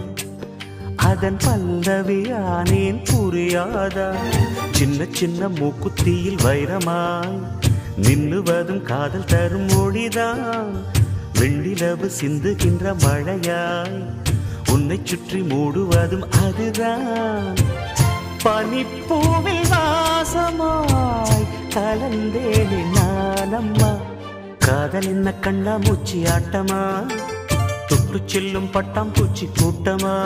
அதன் பல்லவியானேன் புரியாதா சின்ன சின்ன மூக்குத்தியில் வைரமாய் நின்னுவதும் காதல் தரும் மொழிதான் வெண்ணிலவு சிந்துகின்ற மழையாய் உன்னை சுற்றி மூடுவதும் அதுதான் பனிப்பூவில் வாசமாய் கலந்தேனே நானம்மா காதல் என்ன கண்ணா மூச்சி ஆட்டமா தொட்டு செல்லும் பட்டாம் பூச்சி கூட்டமா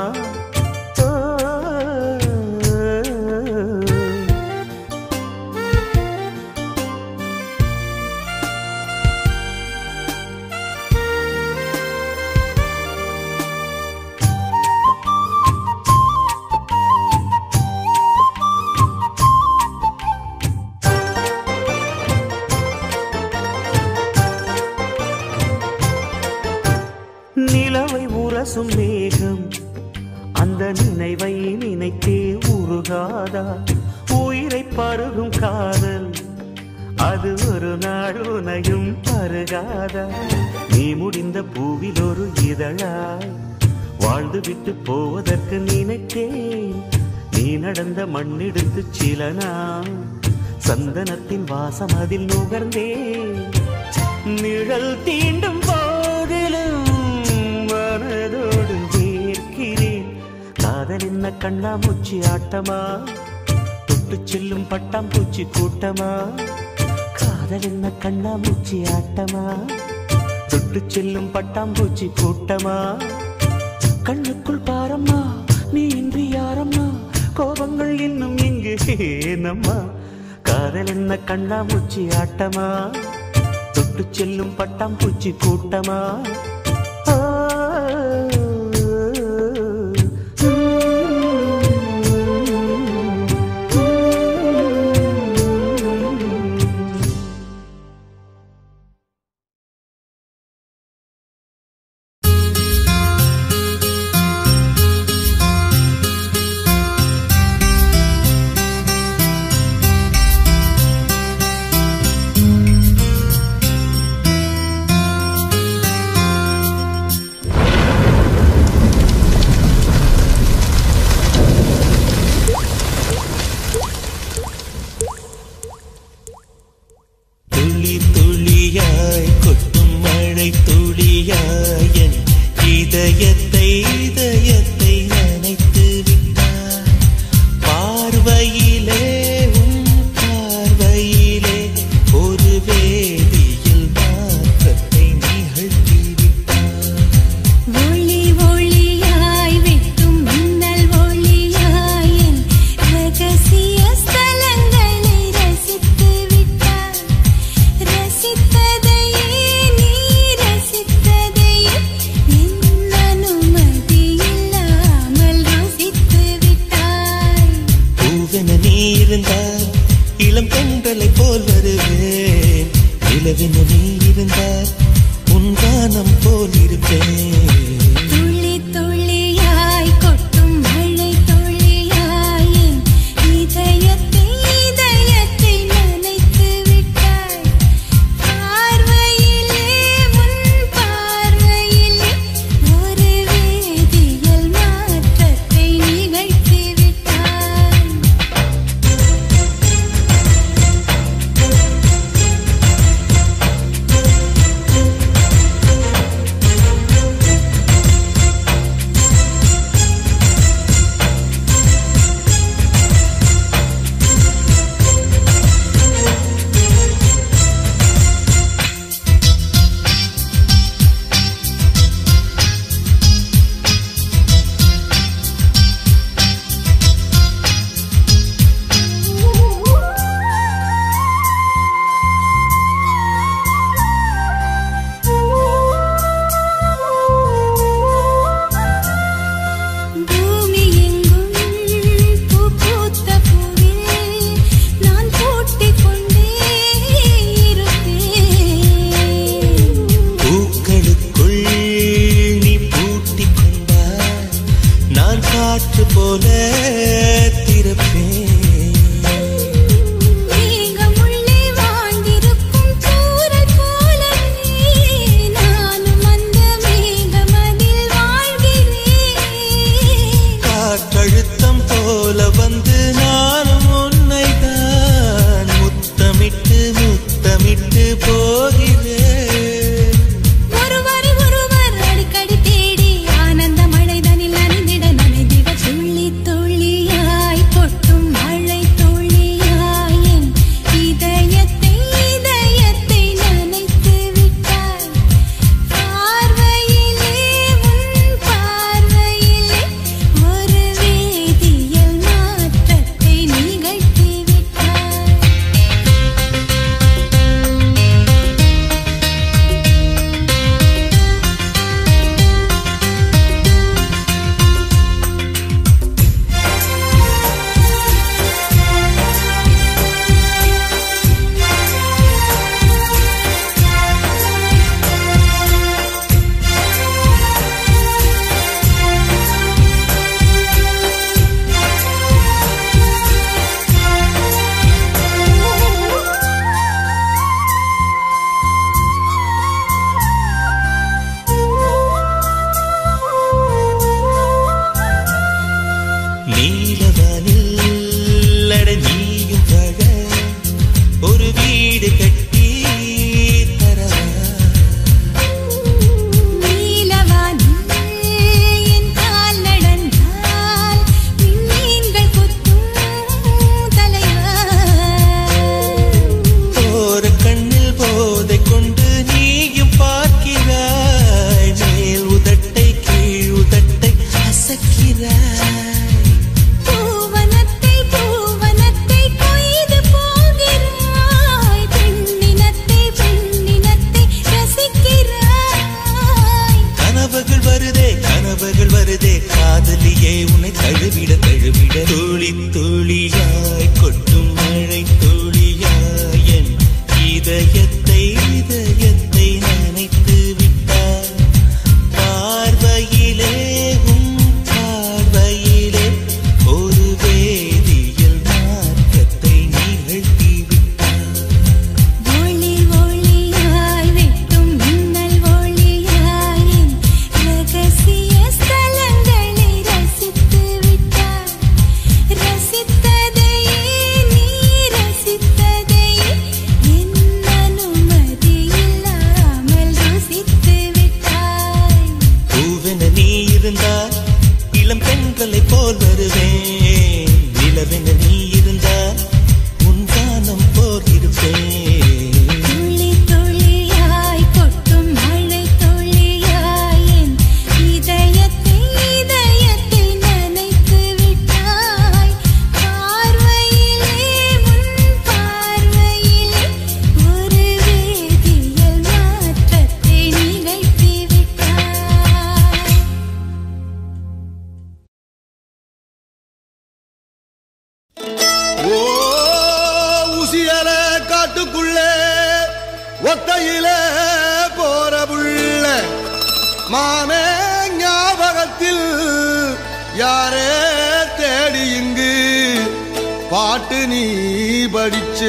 நிலவை உரசும் மேகம் அந்த நினைவை நினைத்தே உருகாதா உயிரை பருகும் காதல் அது ஒரு நாள் உனையும் பருகாதா நீ முடிந்த பூவில் ஒரு இதழாய் வாழ்ந்து விட்டு போவதற்கு நினைத்தேன் நீ நடந்த மண்ணெடுத்து சில நாள் சந்தனத்தின் வாசம் அதில் நுகர்ந்தேன் நிழல் தீண்டும் போதிலும் மனதோடு வேர்க்கிறேன் காதல் என்ன கண்ணா மூச்சி ஆட்டமா தொட்டு செல்லும் பட்டாம் பூச்சி கூட்டமா காதல் என்ன கண்ணா மூச்சி ஆட்டமா தொட்டு செல்லும் பட்டாம் பூச்சி கூட்டமா கண்ணுக்குள் பாரம்மா நீ இன்றி யாரம்மா கோபங்கள் இன்னும் இங்கு ஏனம்மா காதல் என்ன கண்ணா மூச்சி ஆட்டமா தொட்டு செல்லும் பட்டாம் பூச்சி கூட்டமா ஒத்தையிலே போற புள்ள மாமே ஞாபகத்தில் யாரே தேடி இங்கு பாட்டு நீ படிச்ச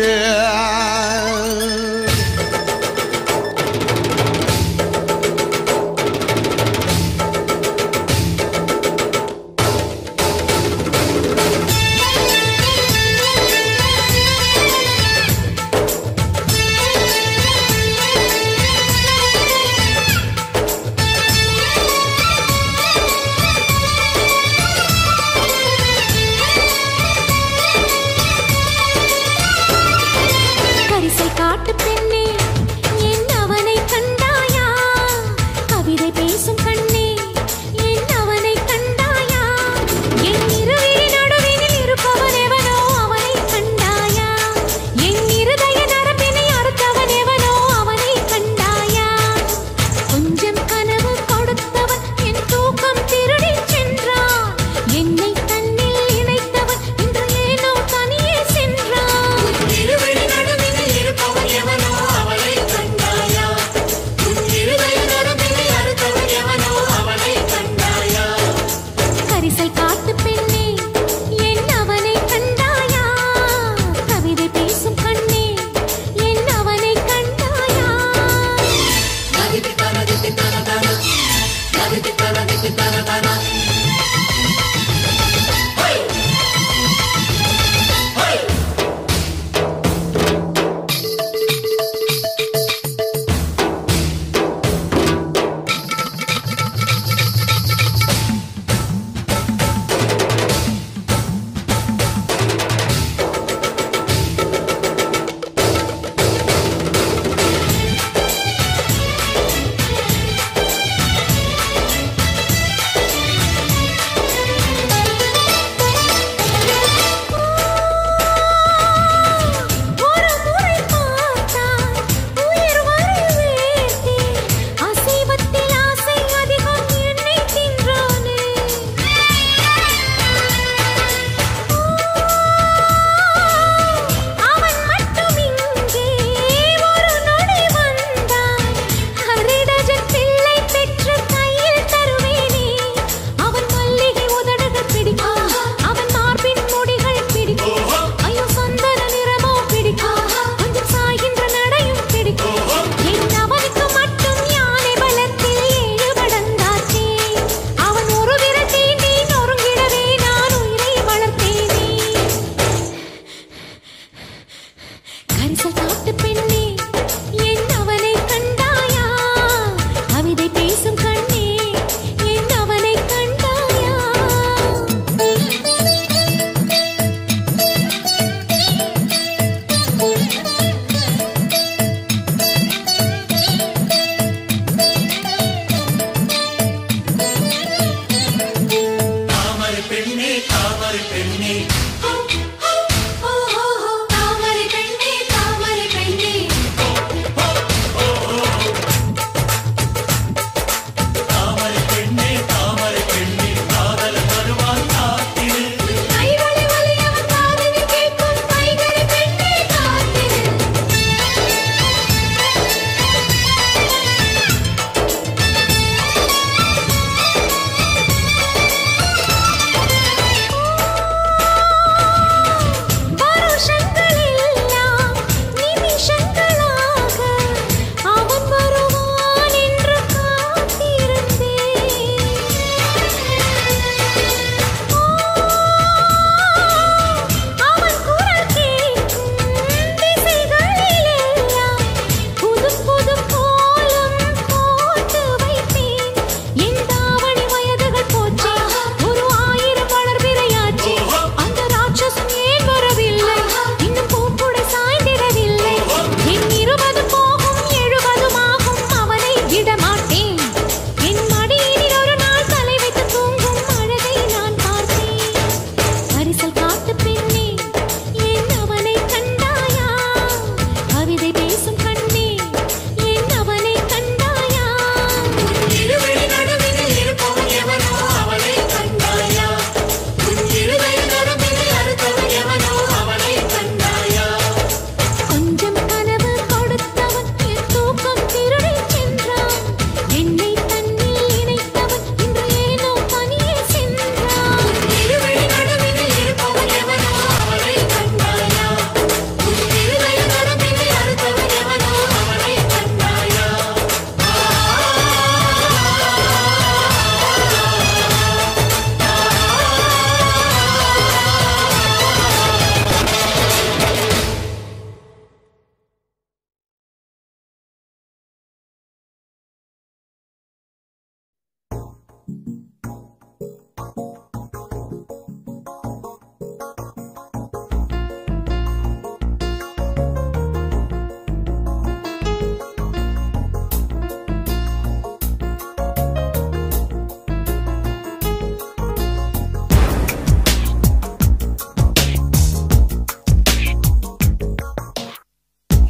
தாமரை பெண்ணே தாமரை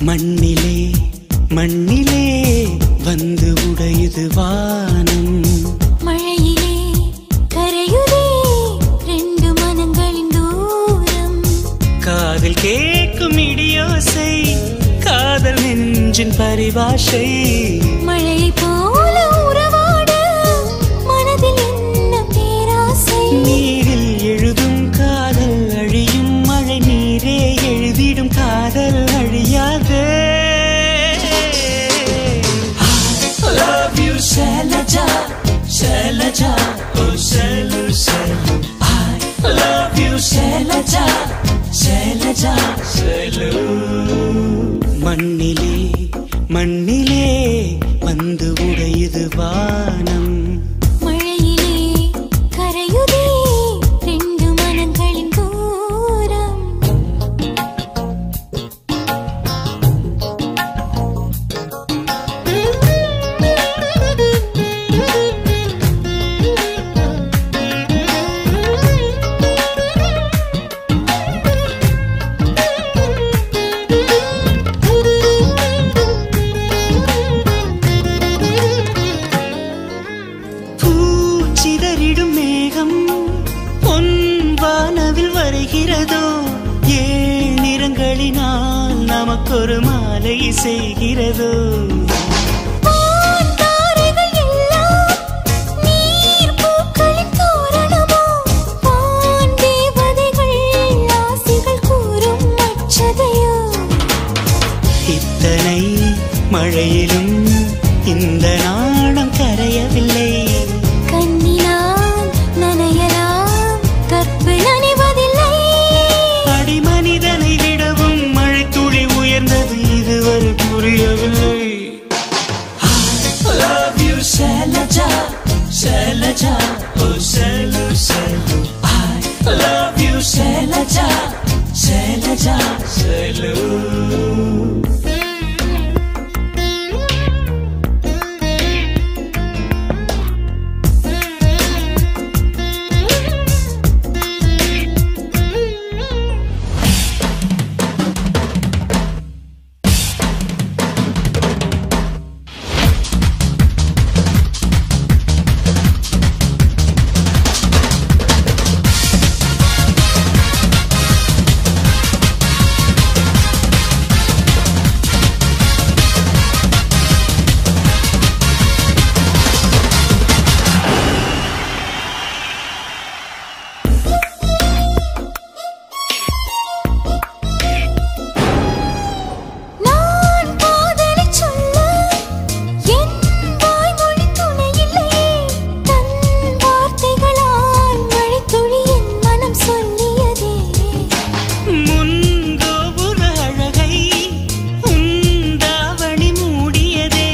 மண்ணிலே மண்ணிலே வந்து உடையுது வானம். மழையிலே கரையுதே ரெண்டு மனங்களின் தூரம். காதில் கேட்கும் இடியோசை காதல் நெஞ்சின் பரிபாஷை. மழையை போல உறவாட மனதில் என்ன பேராசை. நீரில் எழுதும் காதல் அழியும் மழை நீரே எழுதிடும் காதல் அழியாதே. Love you Shailaja, Shailaja, oh Shailu, Shailu. I love you Shailaja, Shailaja, Shailu. மண்ணிலே மண்ணிலே வந்து உடையுது வானம். மழையிலே கரையுதே ரெண்டு மனங்களின் தூரம். பூச்சிதறிடும் மேகம் பொன் வானவில் வருகிறதோ. ஏழ் நிறங்களினால் நமக்கொரு மாலை செய்கிறதோ. தாரைகள் எல்லாம் நீர் பூக்களின் தோரணமோ. வான் தேவதைகள் ஆசைகள் கூறும் அச்சதையோ. இத்தனை மழையிலும் இந்த நாணம் கரையவில்லை. கண்ணினால் நனையலாம் கற்பு நனைவதில்லை. அடி மனிதனை விடவும் மழை துளி உயர்ந்தது இதுவரை புரியவில்லை. Love you Shailaja, Shailaja, oh Shailu, Shailu. I love you Shailaja, Shailaja, Shailu. நான் காதலைச் சொல்ல என் வாய்மொழி துணையில்லையே. தன் வார்த்தைகளால் மழைத்துளி என் மனம் சொல்லியதே. முன்கோபுர அழகை உந்தாவணி மூடியதே.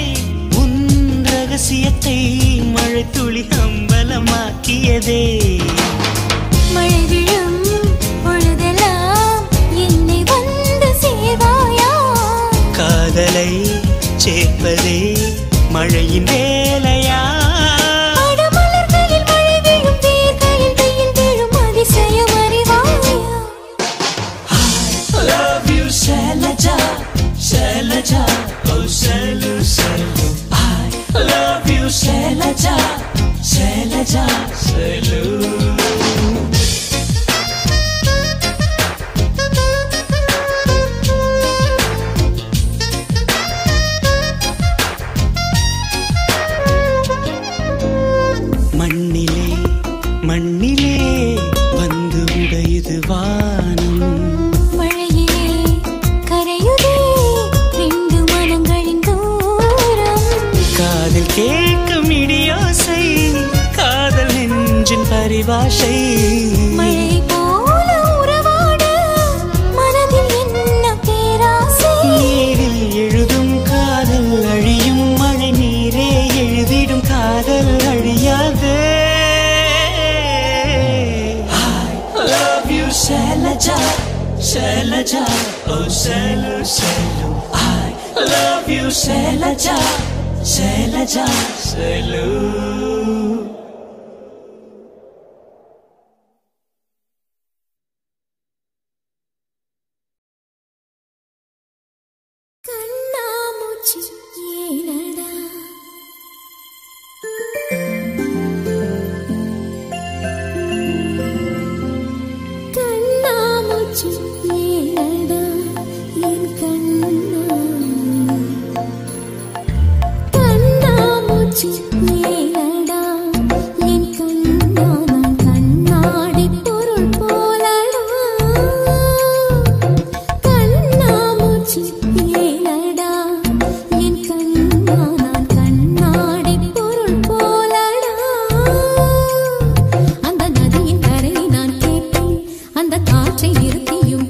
உன் ரகசியத்தை மழை துளி அம்பலமாக்கியதே. மழை விழும் பொழுதெல்லாம் என்னை வந்து சேர்வாயா. காதலை சேர்ப்பதே மழையின் வேலையா. அடமலர்களில் மழை விழும் வேர்களில் வெயில் விழும் அதிசயம் அறிவாயா. Love you Shailaja, Shailaja, oh Shailu, Shailu. I love you Shailaja, Shailaja, Shailu. மண்ணிலே மண்ணிலே வந்து உடையுது வானம். மழையிலே கரையுதே ரெண்டு மனங்களின் தூரம். காதில் கேட்கும் இடியோசை காதல் நெஞ்சின் பரிபாஷை. மழை போல உறவாட மனதில் என்ன பேராசை. நீரில் எழுதும் காதல் அழியும் மழை நீரே எழுதிடும் காதல் அழியாதே. I love you Shailaja, Shailaja, oh Shailu, Shailu. I love you Shailaja, Shailaja, Shailu. அந்த காற்றை நிறுத்தியும்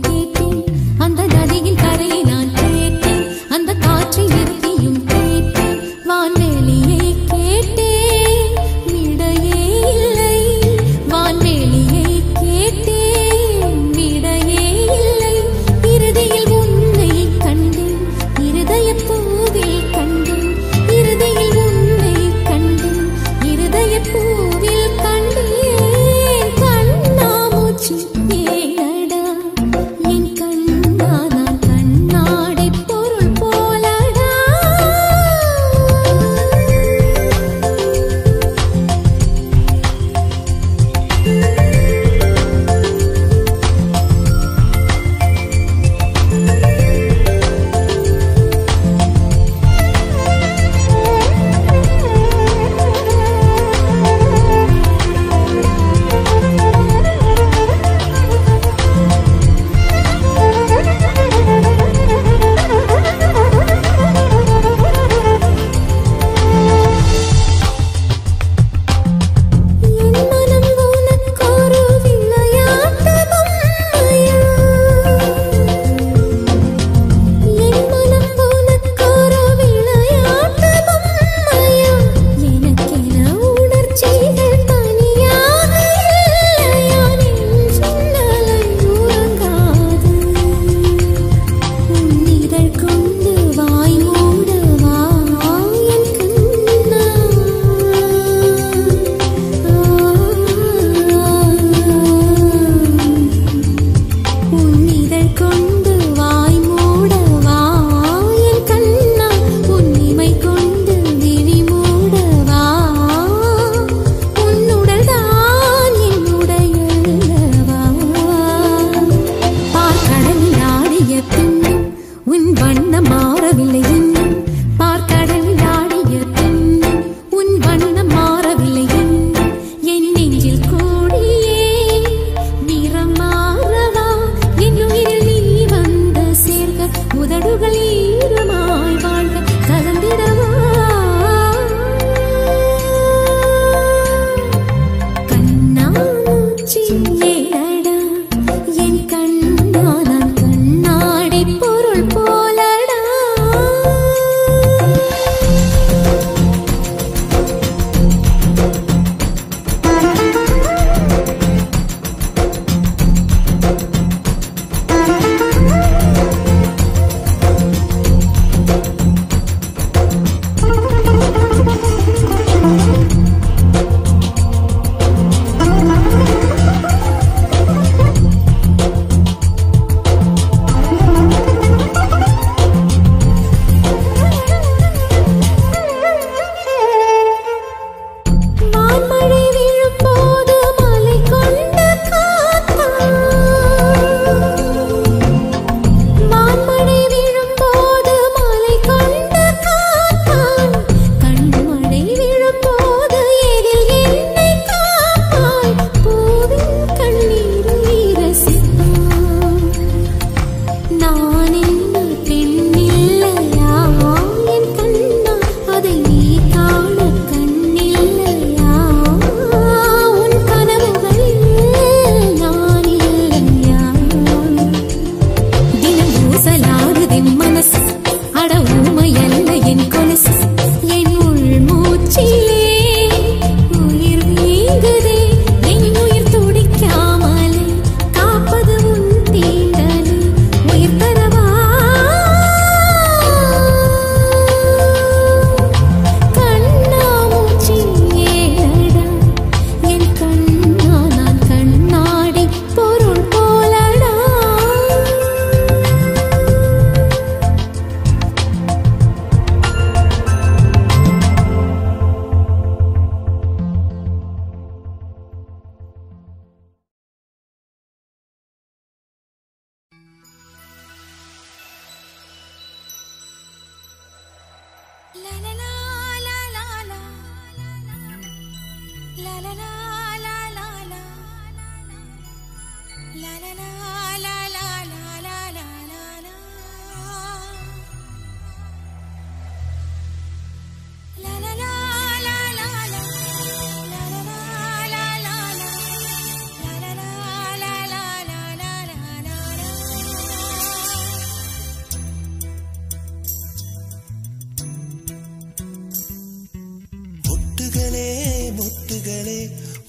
மொட்டுகளே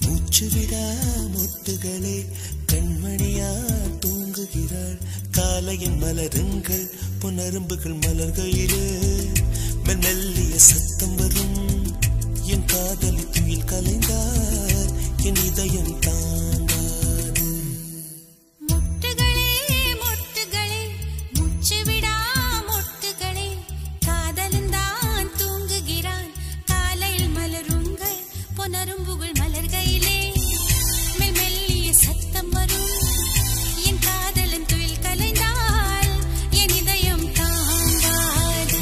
மூச்சுவிடா மொட்டுகளே கண்மணியா தூங்குகிறாள் காலையின் மலருங்கள் பொன்னரும்புகள் மலர்கையிலே மெல்லிய சத்தம் வரும் என் காதலி துயில் கலைந்தார் என் இதயம் தாங்காது நரும்புகள் மலர்கையிலே மெல்லிய சத்தம் வரும் என் காதலன் துயில் கலைந்தால் என் இதயம் தாங்காது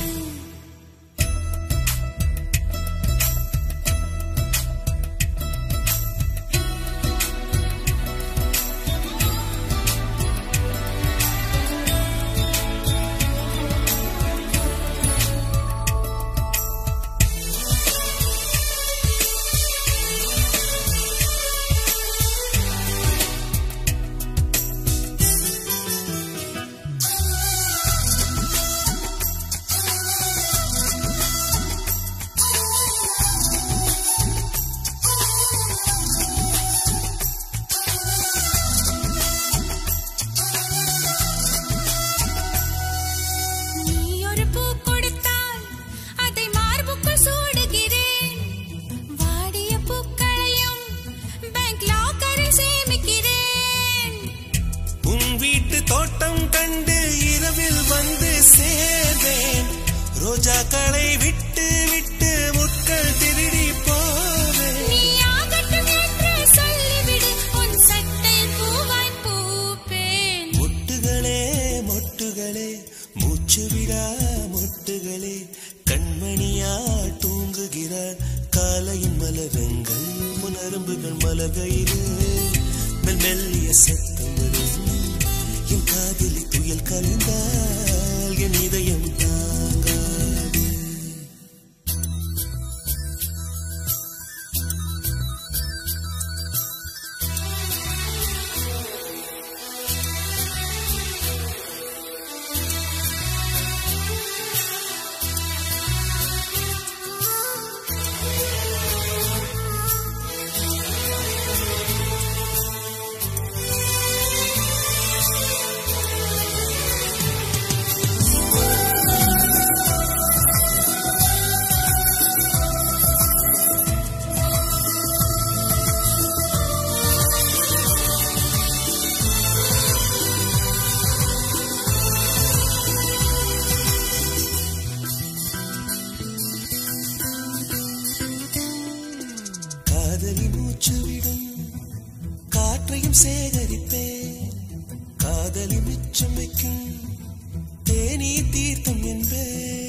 தோட்டம் கண்டு இரவில் வந்து சேர்வேன் ரோஜாக்களை விட்டு விட்டு முட்கள் திருடி போவேன் நீ ஆகட்டும் என்று சொல்லிவிடு உன் சட்டை பூவாய் பூப்பேன் மொட்டுகளே மொட்டுகளே மூச்சுவிடா மொட்டுகளே கண்மணியா தூங்குகிறார் காலையின் மலருங்கள் புனரும்புகள் மலர்கையிலே மெல்லிய சத்தம் வரும் என் காதலி துயில் கலைந்தால் என் இதயம் தாங்காது காதலி மூச்சுவிடும் காற்றையும் சேகரிப்பேன் காதலி மிச்சம் வைக்கும் தேனீ தீர்த்தம் என்பேன்